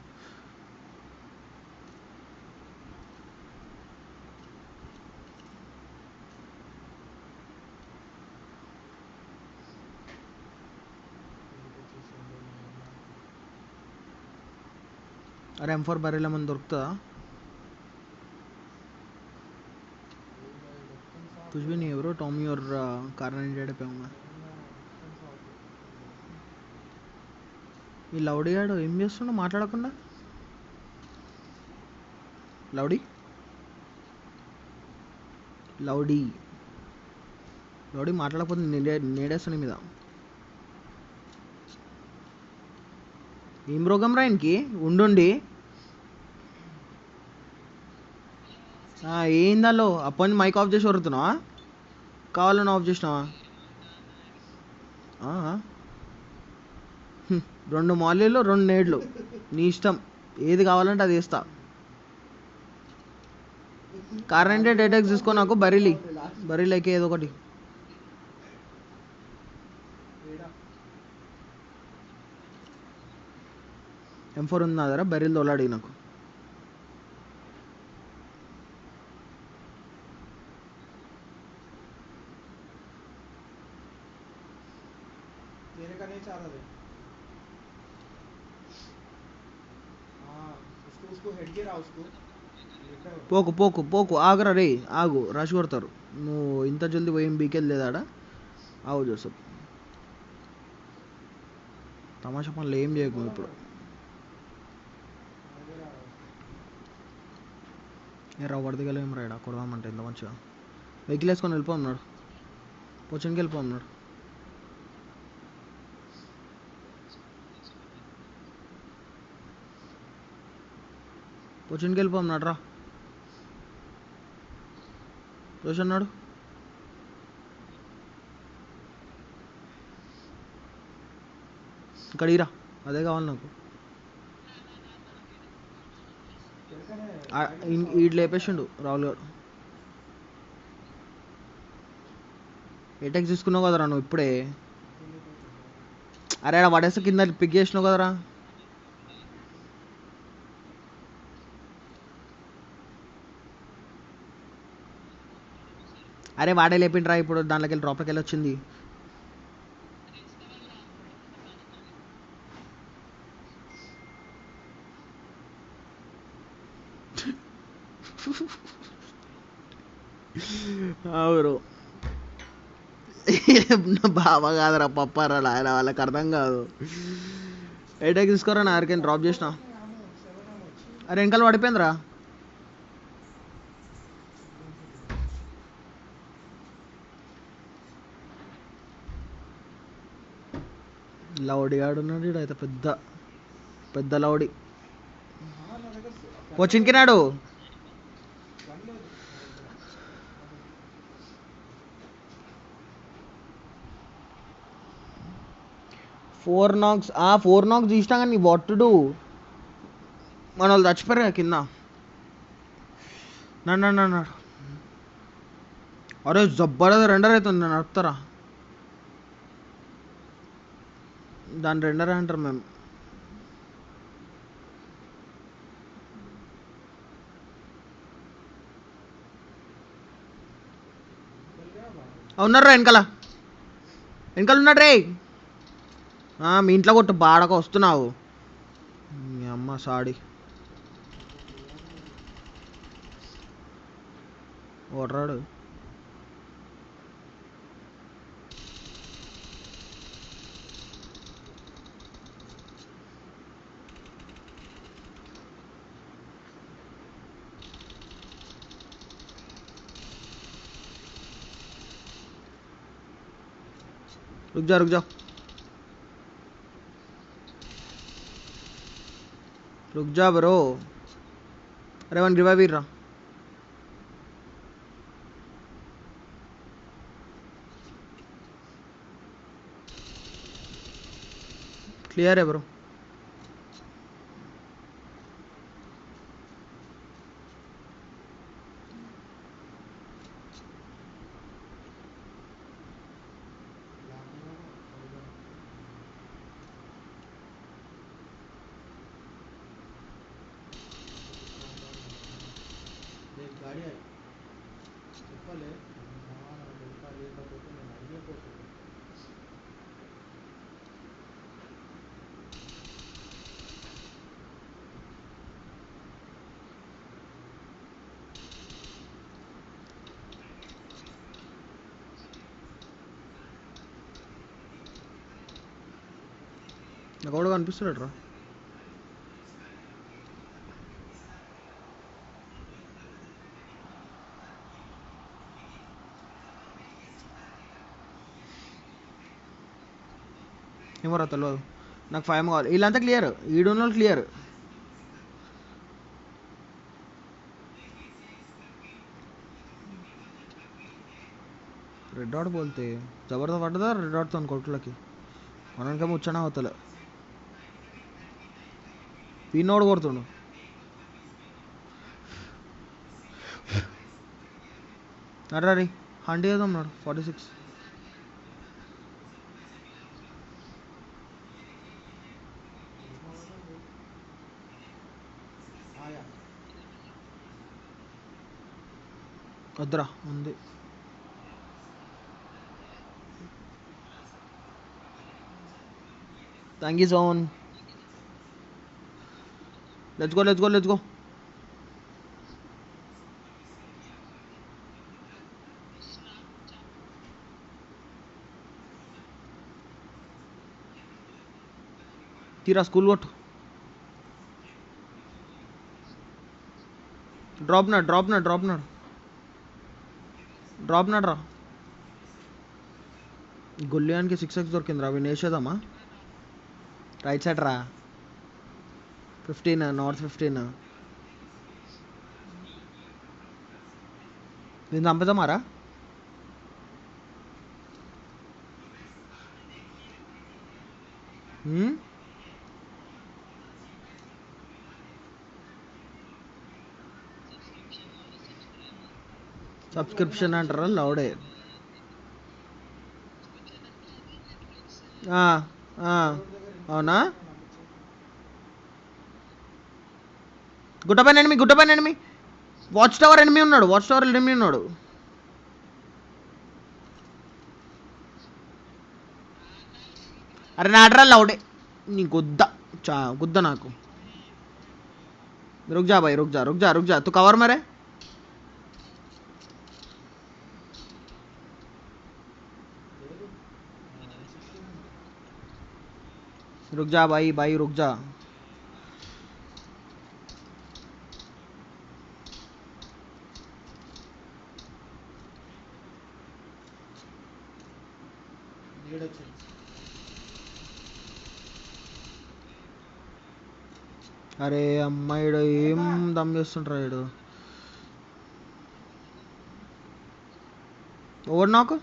అరే M4 బర్రెల మంది దొరుకుతుందా? कुछ भी नहीं है ब्रो, टॉमी और कार 98 पे हूँ मैं. ఈ లౌడీ గాడు ఏం చేస్తుండో మాట్లాడకుండా. లౌడీ లౌడీ లౌడీ మాట్లాడకపోతే నేడేస్తాను మీద. ఏం రోగం రా ఇంకి ఉండుండి. ఏందాలో అప్పని మైక్ ఆఫ్ చేసి వరుతున్నావా? కావాలని ఆఫ్ చేసినావా? 2 మాలీలు 2 నేడ్లు నీ ఇష్టం, ఏది కావాలంటే అది వేస్తా. కార్ 98 డేటాక్స్ తీసుకో, నాకు బరీలకి ఏదో ఒకటి. M4 ఉంది నా దగ్గర, బరీలు తోలాడి నాకు. मेरे का नहीं चाह रहा था। हाँ उसको हेड गिरा उसको। పోకు పోకు పోకు, ఆగరా రే, ఆగు, రష్ కొడతారు. నువ్వు ఇంత జల్దీ పోయి ఏం బీకెళ్ళి లేదాడా? ఆగు జోసఫ్, తమాషా పనులు ఏం చేయకు నువ్వు ఇప్పుడు. ఏ రావు పడదిగల ఏం రాయడా కొడదామంటే ఇంత మంచిగా. వెహికల్ వేసుకొని వెళ్ళిపోన్నాడు, పొచ్చనికి వెళ్ళిపోన్నాడు. పొచ్చనికి వెళ్ళిపోన్నాడు రా. జోష్ అన్నాడు. ఇక్కడ ఇరా, అదే కావాలి నాకు. ఈడు లేపేసిండు రాహుల్ గారు. ఏటెక్స్ తీసుకున్నావు కదరా నువ్వు ఇప్పుడే. అరే ఆడ పడేస్తే కింద పిక్ చేసినావు కదరా. అరే వాడే లేపిండ్రా ఇప్పుడు, దాంట్లోకి వెళ్ళి డ్రాప్లోకి వెళ్ళి వచ్చింది. అవురు బాబా కాదురా పప్పారా ఆయన, వాళ్ళకి అర్థం కాదు. ఏటెక్ తీసుకోరా, నా ఎవరికైనా డ్రాప్ చేసిన. అరే వెనకాల పడిపోయిందిరా. లౌడీ ఆడున్నాడు ఈడ అయితే, పెద్ద పెద్ద లౌడీ. వచ్చింకినాడు. 4 knocks. 4 knocks తీసినా కానీ వాట్ టు డూ. మన వాళ్ళు చచ్చిపోయారు కదా కింద. నన్ను అరే జబ్బరది రెండర్ అవుతుంది, నేను నడుపుతారా. దాన్ని రెండర్ అంటారు మేము. ఉన్నాడు రా వెనకాల ఉన్నాడు రే. మీ ఇంట్లో కొట్టు, బాడక వస్తున్నావు మీ అమ్మ సాడి. ఓడరాడు. रुक जा रुक जा ब्रो. अरे वन रिवाइव रा. क्लियर है ब्रो. गाड़ी आई చెప్పలే లేకపోతే నేను అడిగిపోతుంది. నాకు కూడా కనిపిస్తున్నాడు రా. ఏమోరా తెలియదు నాకు 5 కావాలి. వీళ్ళంతా క్లియర్, ఈడున్న వాళ్ళు క్లియర్. రెడ్ డాట్ बोलते जबरदस्त पड़ता रेड डॉट तो కొట్లకి మనకేమో వచ్చానా అవుతలే. పీనోడు కొడుతుండు. అరే హండి చేద్దాం నాడు 46. ఆయా వద్దురా ఉంది. Thank you son. Let's go let's go let's go. తీరా స్కూల్ కొట్టు. డ్రాప్ నాడు డ్రాప్ నాడు డ్రాప్ నాడు డ్రాప్ నాడు రా. గొల్లియానికి 6x దొరికింది రా. అవి వేసేద్దామా? రైట్ సైడ్ రా. 15 నార్త్ 15. నేను చంపుతామారా? సబ్స్క్రిప్షన్ అంటారా? లౌడే. అవునా? గుట్టపైన ఎనిమి, గుట్టపైన ఎనిమి. వాచ్ టవర్ ఎనిమి ఉన్నాడు, వాచ్ టవర్ ఎనిమి ఉన్నాడు. అరే నాటరా లౌడే. నీ గుద్ద గుద్ద నాకు. रुक जा भाई, रुक जा रुक जा रुक जा. तू कवर में रहे. रुक जा भाई, भाई रुक जा. అరే అమ్మాయిడు ఏం దమ్ చేస్తుంటారా ఈడు. ఓవర్ నాకు.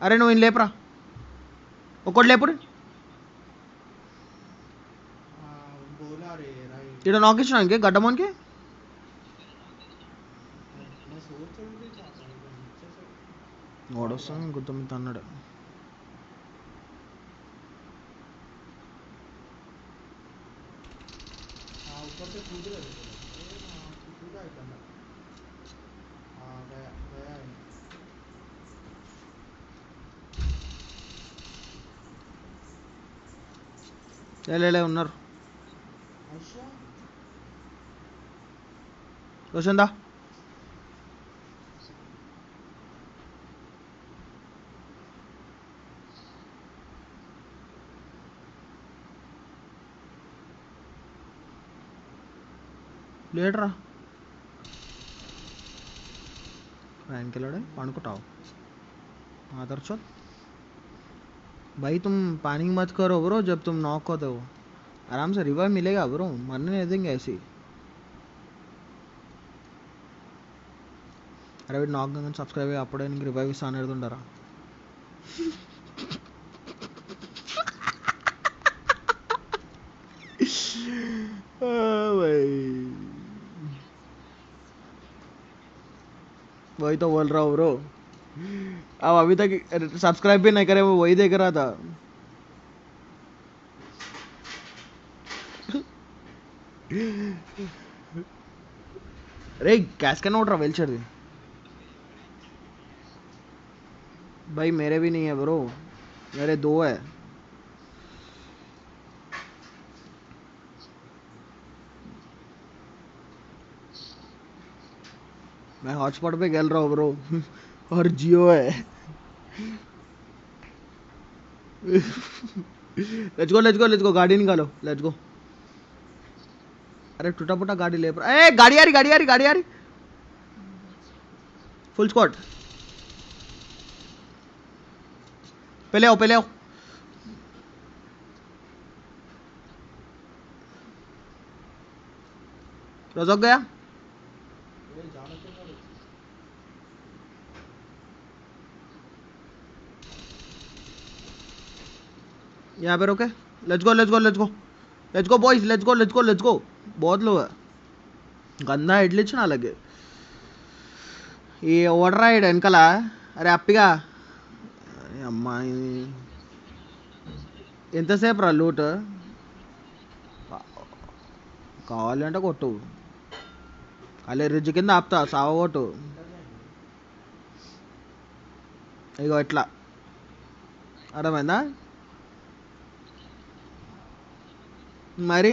అరే నువ్వు ఈయన లేపురా, ఒక్కటి లేపుడు. बोला रे राइट ఈడ నాక్ ఇచ్చినానికి గడ్డమోనికి. मैं सोच रहा हूँ कि नीचे से ఓడొస్తాను గుర్తు అన్నాడు. हाँ ऊपर से कूद रहे थे. कूदा है अंदर. हाँ गया गया है. లే ఉన్నారు. अच्छा రోషందా లేడరా. रैन के लड़े पड़कुटाओ आदर चौथ. भाई तुम पैनिक मत करो ब्रो. जब तुम नॉक होते हो आराम से रिवाइव मिलेगा ब्रो. मरने नहीं देंगे ऐसे ही. अरे वीड नॉक गंगन सब्सक्राइब అప్పుడే నీకు రివైవ్ ఇస్తా అనేది ఉండరా. वही तो बोल रहा हूँ ब्रो. अब अभी तक सब्सक्राइब भी नहीं करे, वो वही देख रहा था. अरे गैस का नोट रहा वेल चढ़. भाई मेरे भी नहीं है ब्रो, मेरे 2 है. मैं हॉटस्पॉट पे खेल रहा हूँ ब्रो. और जियो है. लेट्स गो गाड़ी निकालो लेट्स गो। अरे टूटा फूटा गाड़ी ले ए गाड़ी आ रही गाड़ी आ रही गाड़ी आ रही। फुल स्क्वाड पहले आओ। रजक गया। ఏ జానకున్నాడు यहाँ पे रोके। Let's go boys let's go. बहुत लोग है गंदा इडली इచ్చిన అలాగే ఈ ఓడర్ రైడ్ వెనకాల। అరే అప్పిగా అమ్మాయి ఎంతసేపు రా లూట్ కావాలంటే కొట్టు అలే రిడ్జ్ కింద ఆపుతా సావ కొట్టు ఇగో ఇట్లా అర్థమైందా మరి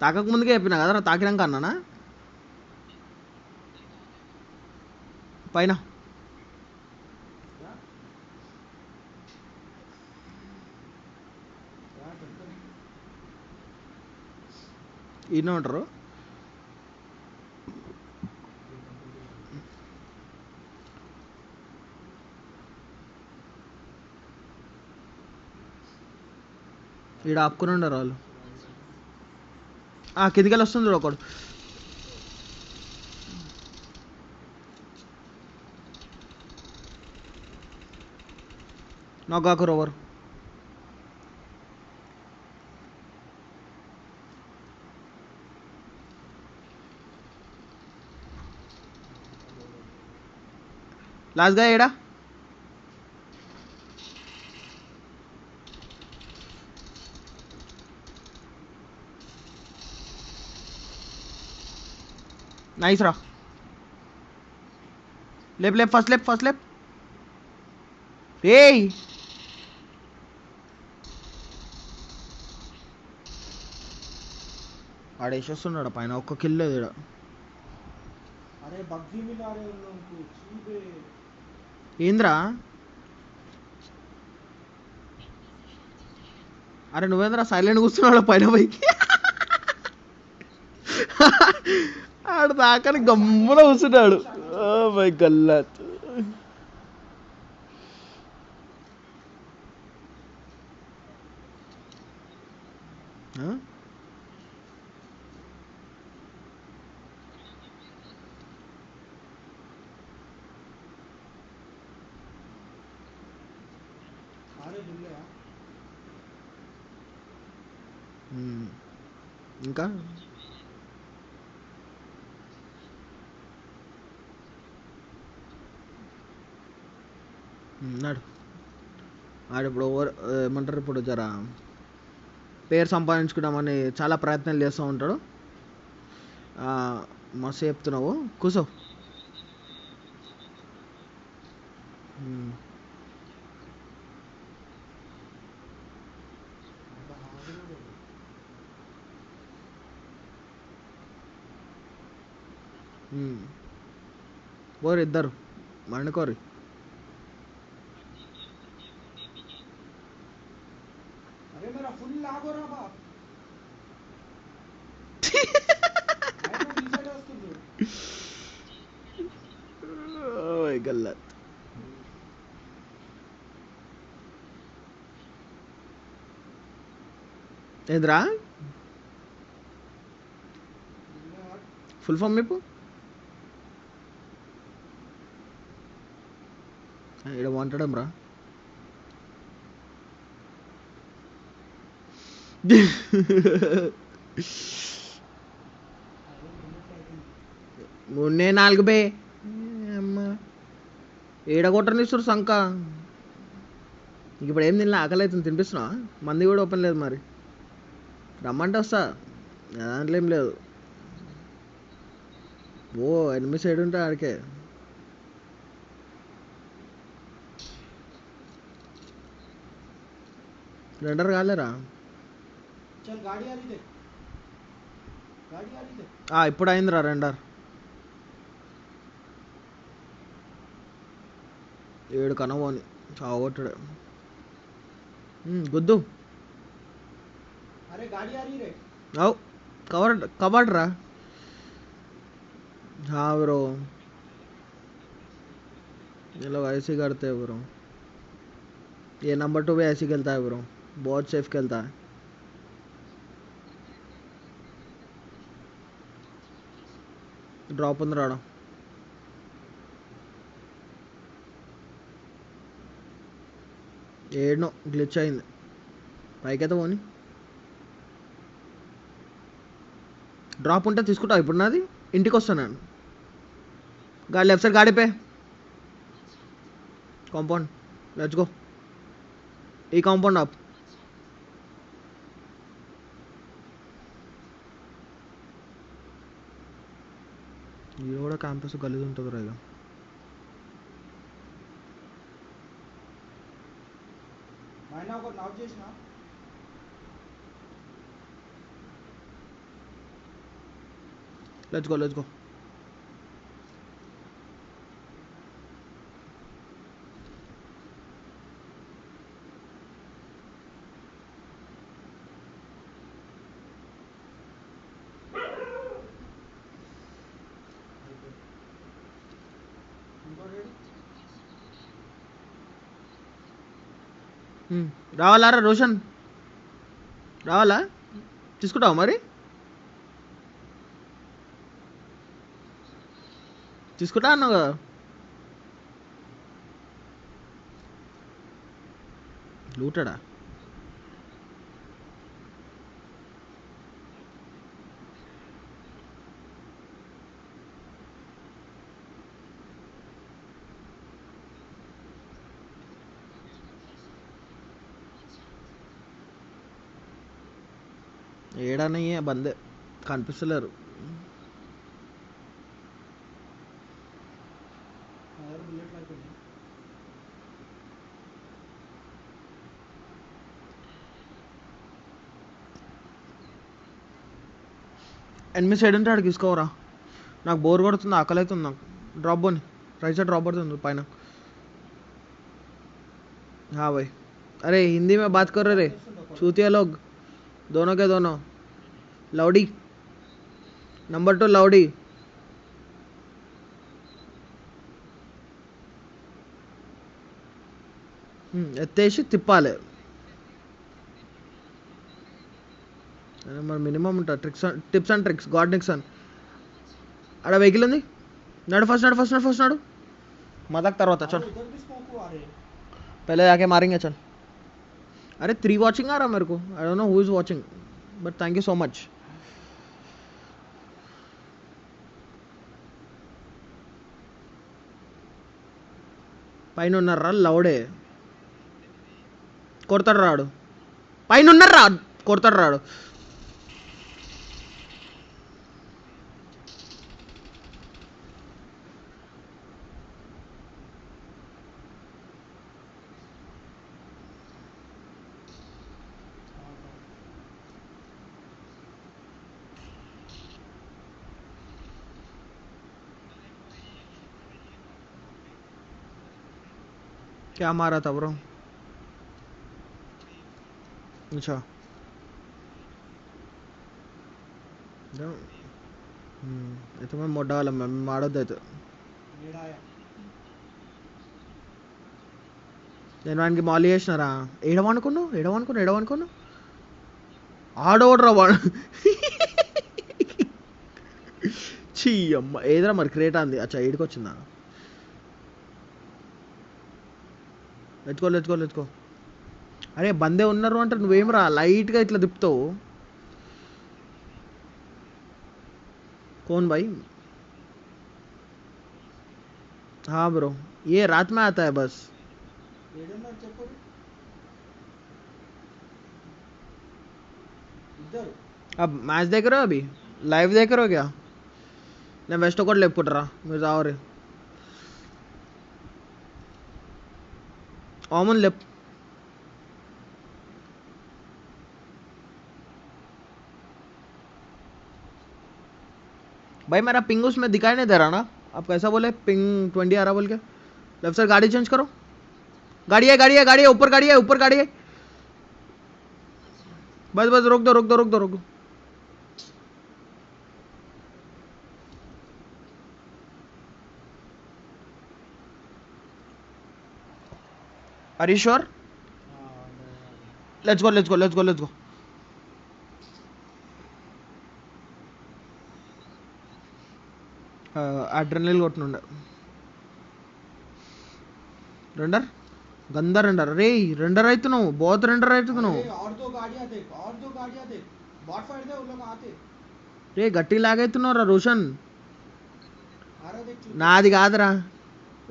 తాకక ముందుకే చెప్పినా కదరా తాకినాక అన్నానా పైన ఈయన ఉంటారు ఈడ ఆపుకుని ఉండరు వాళ్ళు కిందికెళ్ళి వస్తుంది చూడు ఒకడు నాకు రోవర్ లాస్ట్ గా ఏడా నైస్ రా లేప్ ఫస్ట్ లేప్ ఏయ్ ఆడేసేస్తున్నాడు పైన ఒక్క కిల్ లేదు ఈడ अरे बग्गी मिला रहे उन लोगों को चीबे ఏంద్రా అరే నువ్వేంద్రా సైలెంట్ కూర్చున్నాడు పైన పైకి ఆడు దాకాని గమ్మున కూర్చున్నాడు ఓ మై గల్లాత్ अरे बुल्ले ఇంకా ఉన్నాడు ఆడు ఇప్పుడు ఏమంటారు ఇప్పుడు జర పేరు సంపాదించుకుందామని చాలా ప్రయత్నాలు చేస్తూ ఉంటాడు మస్తు చెప్తున్నావు కూసో ఓరు ఇద్దరు మండుకోరు अरे मेरा फुल लाग हो रहा बाप గల్లాత్ ఏంద్రా ఫుల్ ఫామ్ చెప్పు ఇక్కడ వంటడం రా మొన్నే 4 బే అమ్మ ఏడగొట్టనిస్తారు సంక ఇప్పుడు ఏం తినలే ఆకలి అవుతుంది తినిపిస్తున్నావా మంది కూడా ఓపెన్ లేదు మరి రమ్మంటే వస్తా దాంట్లో ఏం లేదు ఓ ఎనిమిది సైడ్ ఉంటే ఆడికే రెండర్ కాలేరా चल गाड़ी आ रही देख गाड़ी आ रही देख ఇప్పుడు అయిందిరా రెండర్ 7 కనవని చావగొట్టాడు गुद्दू अरे गाड़ी आ रही रे आओ कवर कवर्ड रहा हाँ ब्रो ये लोग ऐसे ही करते हैं ब्रो ये नंबर 2 भी ऐसे ही खेलता है ब्रो बहुत सेफ खेलता है ड्रॉप ఉంది రాడా ఏడ్నో గ్లిచ్ అయింది పైకైతే పోని డ్రాప్ ఉంటే తీసుకుంటావు ఇప్పుడు నాది ఇంటికి వస్తాను నేను గాడి లెఫ్ట్ సైడ్ గాడి పే కాంపౌండ్ లెట్స్ గో ఈ కాంపౌండ్ ఆప్ ఇది కూడా క్యాంపస్ గలీజ్ ఉంటుంది రా ఇక ఆయన ఒక నాక్ చేసిన లెట్స్ గో లెట్స్ గో రావాలా రోషన్ రావాలా తీసుకుంటావా మరి తీసుకుంటా అన్నావు కదా లూటడా ఏడనయ్యే బందే కనిపిస్తలేరు బుల్లెట్ అయిపోయింది ఎనిమిది సైడ్ ఉంటే ఆడికి తీసుకోవరా నాకు బోర్ కొడుతుంది ఆకలి అవుతుంది నాకు డ్రాప్ పోని రైట్ సైడ్ డ్రాప్ पड़తుంది పైన हाँ भाई अरे हिंदी में बात कर रहे रे चूतिया लोग दोनों के दोनों लाउडी नंबर 2 लाउडी ఎత్తేసి తిప్పాలి మరి మినిమం ఉంటుంది tips and tricks God Nixon అక్కడ వెహికల్ ఉంది నడు ఫస్ట్ నడు మదక్ తర్వాత చల్ उधर भी स्मोक आ रहे पहले जाके मारेंगे चल अरे 3 वॉचिंग आ रहा मेरे को I don't know who is watching but thank you so much పైన ఉన్నారా లౌడే కొడతాడు రాడు పైన ఉన్నారా కొడతాడు రాడు क्या मारा था ब्रो अच्छा ये तो मैं मोटा वाला मैं मारोದು అయితే नीड आया నేను వానికి మాలి చేసినారా ఏడవనుకున్నావు ఆడోడ్రా వాడు చీ అమ్మ ఏదరా మరి క్రియేట్ అంది అచ్చా ఈడికి వచ్చిందా లెచ్చుకో అరే బందే ఉన్నారు అంటే నువ్వేం రా లైట్గా ఇట్లా తిప్పుతావు कौन भाई हाँ ब्रो ये रात में आता है बस ఏడున్నారు చెప్పు ఇద్దరు अब मैच देख रहे हो अभी लाइव देख रहे हो क्या నేను వెస్ట్ ఒకటి లేపుకుంటారా మీరు రావరే ऑमन लेप भाई मेरा पिंग उसमें दिखाई नहीं दे रहा ना आप कैसा बोले पिंग 20 आ रहा बोल के लेफ्ट साइड गाड़ी चेंज करो गाड़ी है ऊपर गाड़ी है बस बस रोक दो रोक दो रोक दो रोक दो Are you sure? Let's go, let's go, let's go, let's go. Adrenaline కొట్టునుండే రెండర్ गंदा रेंडर रे रेंडर అవుతున్నావు बहुत रेंडर అవుతున్నావు अरे और दो गाड़ियां देख और दो गाड़ियां देख बॉट फाइट दे उन लोग आते రే గట్టి లాగైతున్నావు రా రోషన్ आ रहा देख चूतिया। నాది కాదురా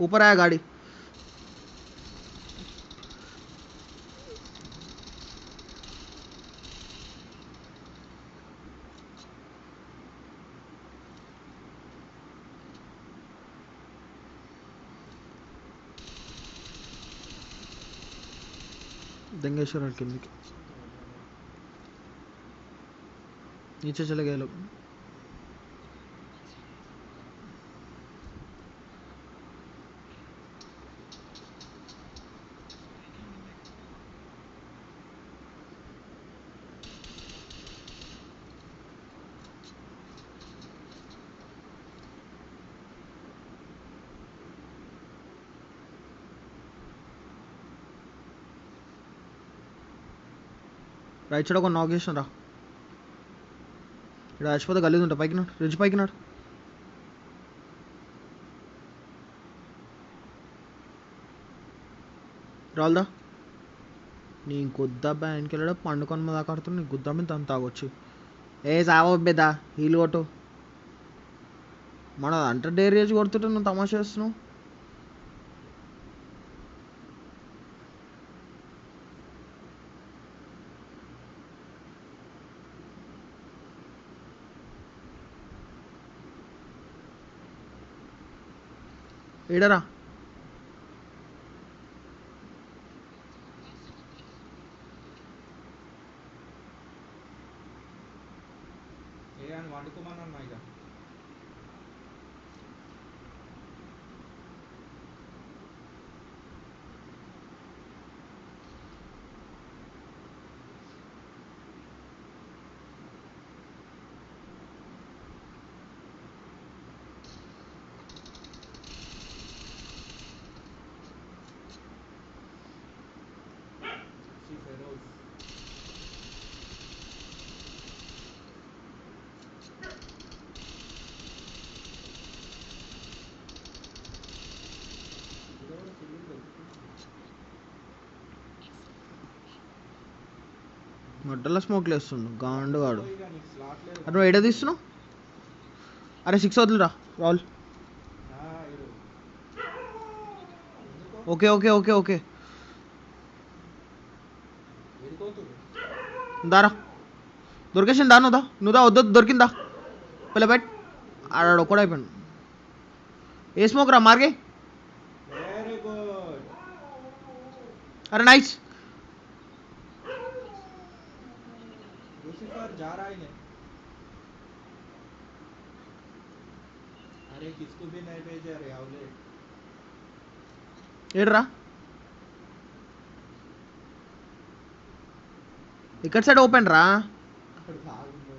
ऊपर आया गाड़ी दंगेश्वर కిందికి नीचे चले गए लोग రైట్ సైడ్ ఒక నాక్ చేసిన రా ఇక్కడ చచ్చిపోతే గలీజ్ ఉంటా పైకి నాడు రిజ్ పైకి నాడు రాల్దా నీ గుద్ద బ్యాండ్కి వెళ్ళాడు పండుకొని మీద ఆడుతున్నా నీ గుద్ద మీద అంత తాగొచ్చు ఏ సావ బేదా హీల్ కొట్టు మన అంటే డేర్ చేసి కొడుతుంటే నువ్వు తమాషా చేస్తున్నావు ఏడరా ఏ అని వండుకోమన్నా ఇక ఫెరోజ్ మడ్డల స్మోక్ లేస్తుండు గాండు వాడు ఇక నీకు స్లాట్ లేదు అరే నువ్వు ఎడ తీస్తున్నావు అరే 6 వదులురా రాల్ ఇరు ఎందుకో ఓకే ఓకే ఓకే ఓకే ఎడుకోతురు దారా దొరికేసింది దా నువ్వు దా వద్దు దొరికిందా పిల్ల బెట్ ఆడాడు ఒక్కడు అయిపోయాడు ఏ స్మోక్ రా మార్గే వెరీ గుడ్ అరే నైస్ लूसीफर जा रहा ही नहीं अरे किसको भी नहीं भेजे अरे आवले ఏడ్రా ఇక్కడ సైడ్ ఓపెన్ రా అక్కడ బాగుంది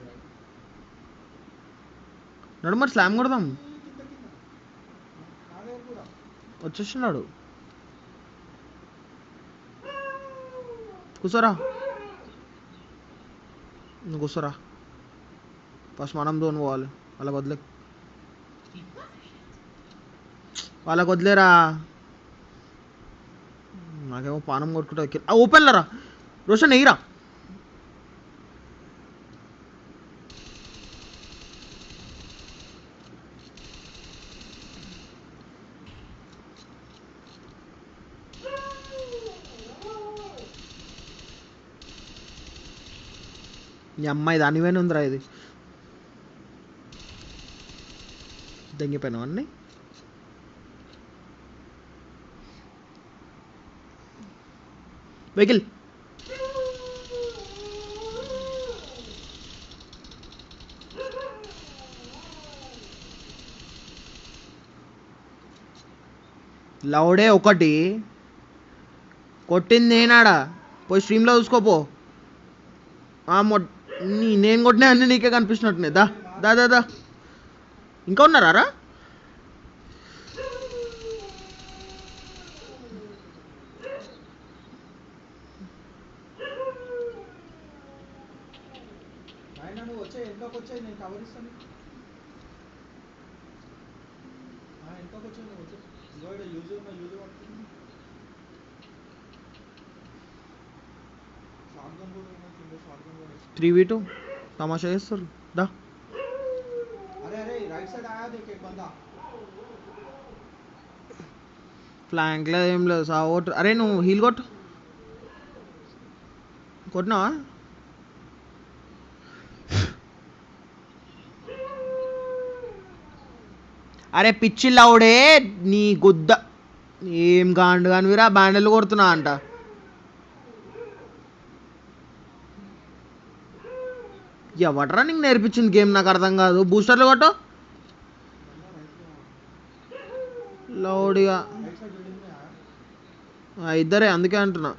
నడు మరి స్లామ్ కొడదాం కింద కింద నా దగ్గర కూడా వచ్చేస్తున్నాడు కూర్చోరా నువ్వు కూర్చోరా ఫస్ట్ మనం దోని పోవాలి వాళ్ళకి వదిలే వాళ్ళకి వదిలేరా నాకేమో పానం కొట్టుకుంటా ఓపెన్లో రా రోషన్ నెయ్యిరా ఈ అమ్మాయి దానివేనే ఉందిరా ఇది దెంగిపోయినావు అన్నీ వెహికల్ లౌడే ఒకటి కొట్టింది నేనాడా పోయి స్ట్రీమ్లో చూసుకోపో నేను కొట్టినా అన్నీ నీకే కనిపిస్తున్నట్టున్నాయి. దా దా దా దా ఇంకా ఉన్నారా? నాయన నువ్వు వచ్చే ఎంతకు వచ్చాయి, నేను కవర్ ఇస్తాను. ఎంతకు వచ్చాయి నువ్వు వచ్చే. ఇగో ఇక్కడ యూజ్ పడుతుంది. షార్ట్ గన్ కూడా ఉన్నట్టు, షార్ట్ గన్ కూడా. 3v2 తమాషా చేస్తారు. దా अरे अरे राइट साइड आया देख एक बंदा. ఫ్లాంక్లో ఏం లేదు సావోట్. అరే నువ్వు హీల్ కొట్టినావా? అరే పిచ్చి లౌడే నీ గుద్ద. ఏం గాండు కానివిరా, బ్యాండెల్ కొడుతున్నా అంట. ఎవట్రా నీకు నేర్పించింది గేమ్, నాకు అర్థం కాదు. బూస్టర్లు కొట్టు లౌడ్గా. राइट साइड बिल्डिंग में आया. ఇద్దరే, అందుకే అంటున్నా.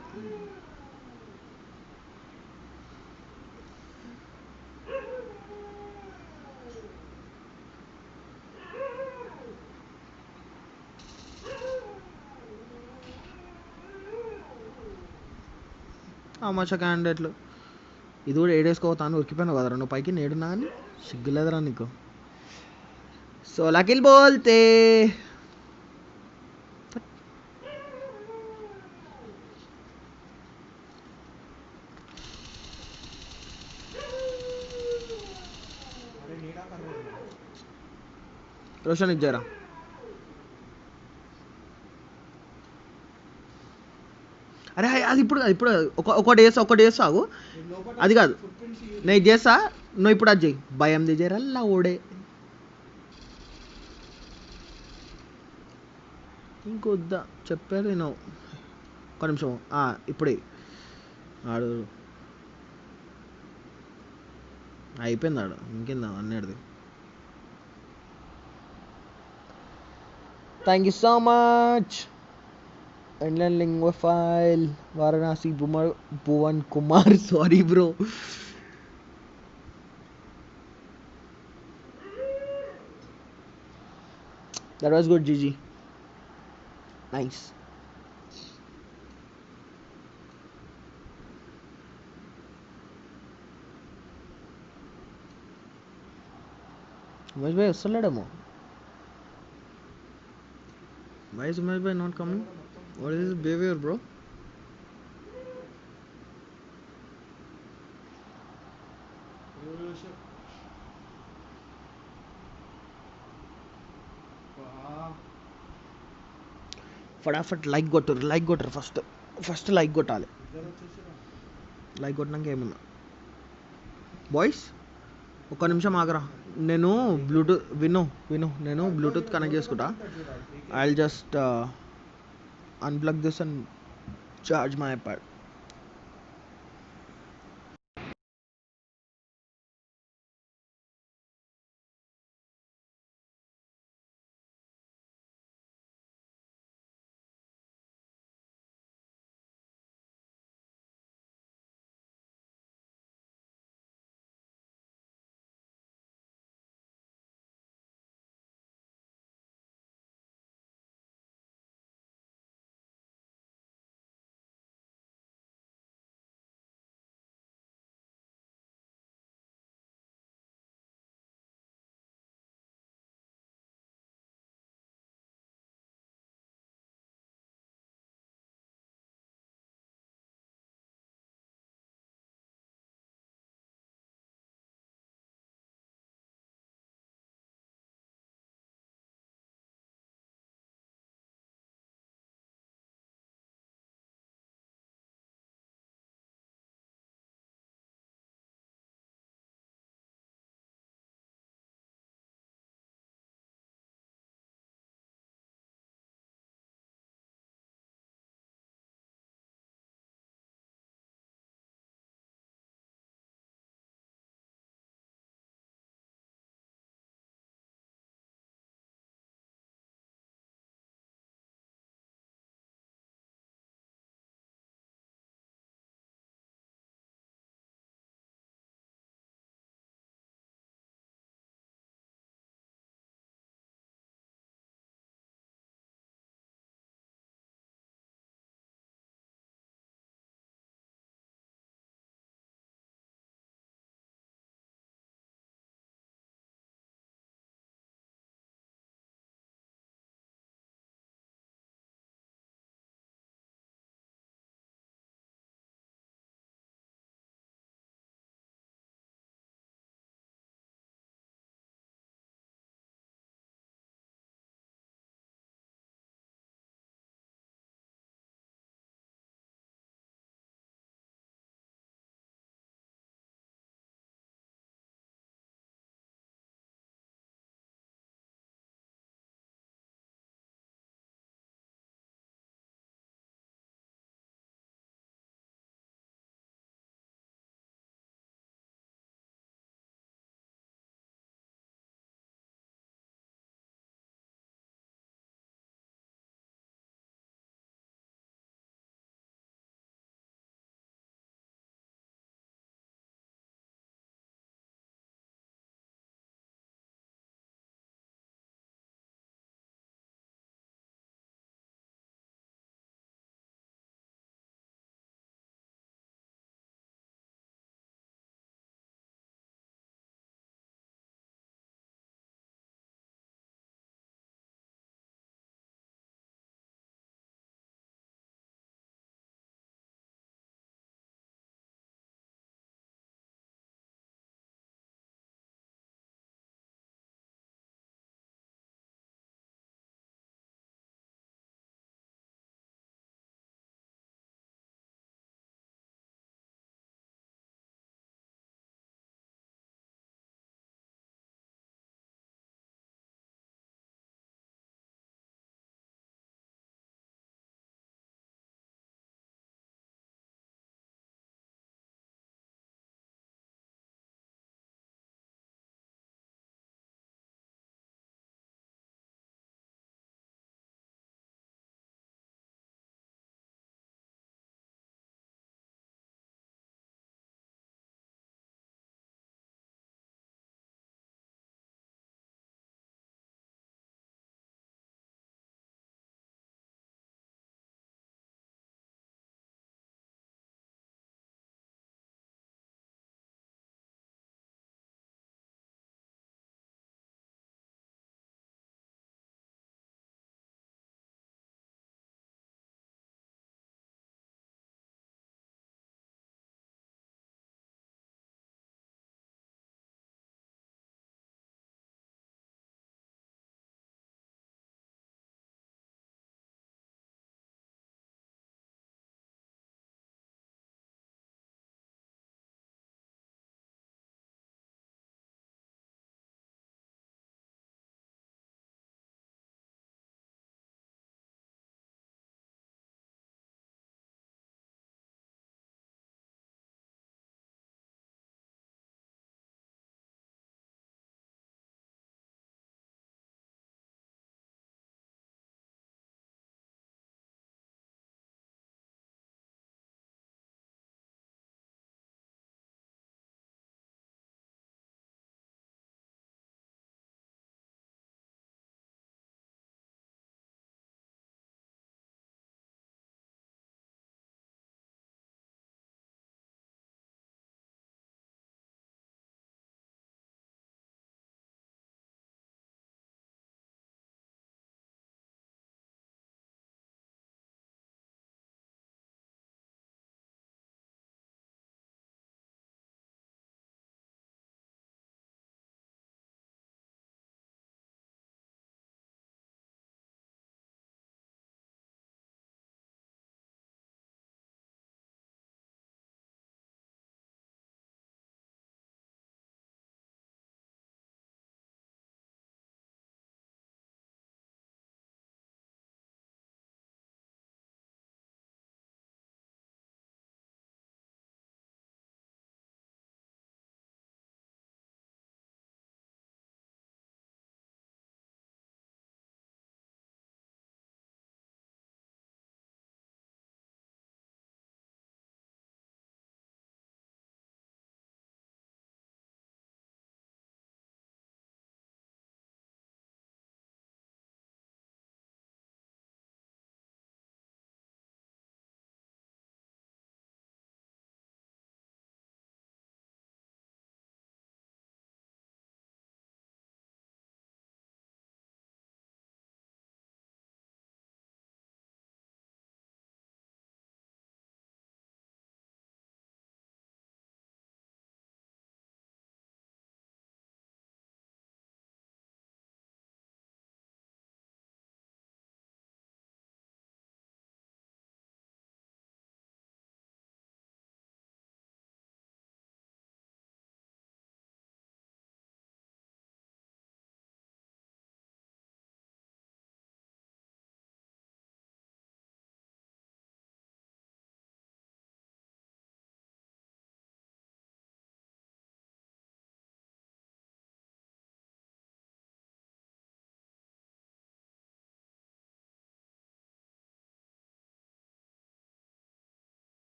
అమ్మాచ క్యాండిడేట్లు ఇది కూడా ఏడేసుకోతాను. ఉరికిపోయినావు కదరా నువ్వు పైకి. నేడున్నా కానీ సిగ్గులేదురా నీకు. సో లకిల్ బోల్తే अरे नीडा कर रहे हैं. రోషన్ ఇచ్చారా? అరే అది ఇప్పుడు ఒకటి వేస్తా ఆగు. ये लोगों అది కాదు, फुटप्रिंट्स నేను ఇది చేస్తా, నువ్వు ఇప్పుడు అది చెయ్యి. భయం దిజరల్లా ఓడే ఇంకొద్దా చెప్పారు నేను. ఒక్క నిమిషం. ఇప్పుడే ఆడు అయిపోయింది. ఆడు ఇంకేందా అన్నేటిది. Thank you so much. Inland Linguaphile Varanasi Bhuvan Kumar. Sorry bro. That was good, GG. Nice. Umesh bhai వస్తలేడేమో. Why is Umesh bhai not coming? What is his behavior, bro? ఫటాఫట్ లైక్ కొట్టరు ఫస్ట్ లైక్ కొట్టాలి. లైక్ కొట్టినాక ఏమన్నా బాయ్స్ ఒక్క నిమిషం ఆగరా. నేను బ్లూటూత్ నేను బ్లూటూత్ కనెక్ట్ చేసుకుంటా. I will just unplug this and charge my iPad.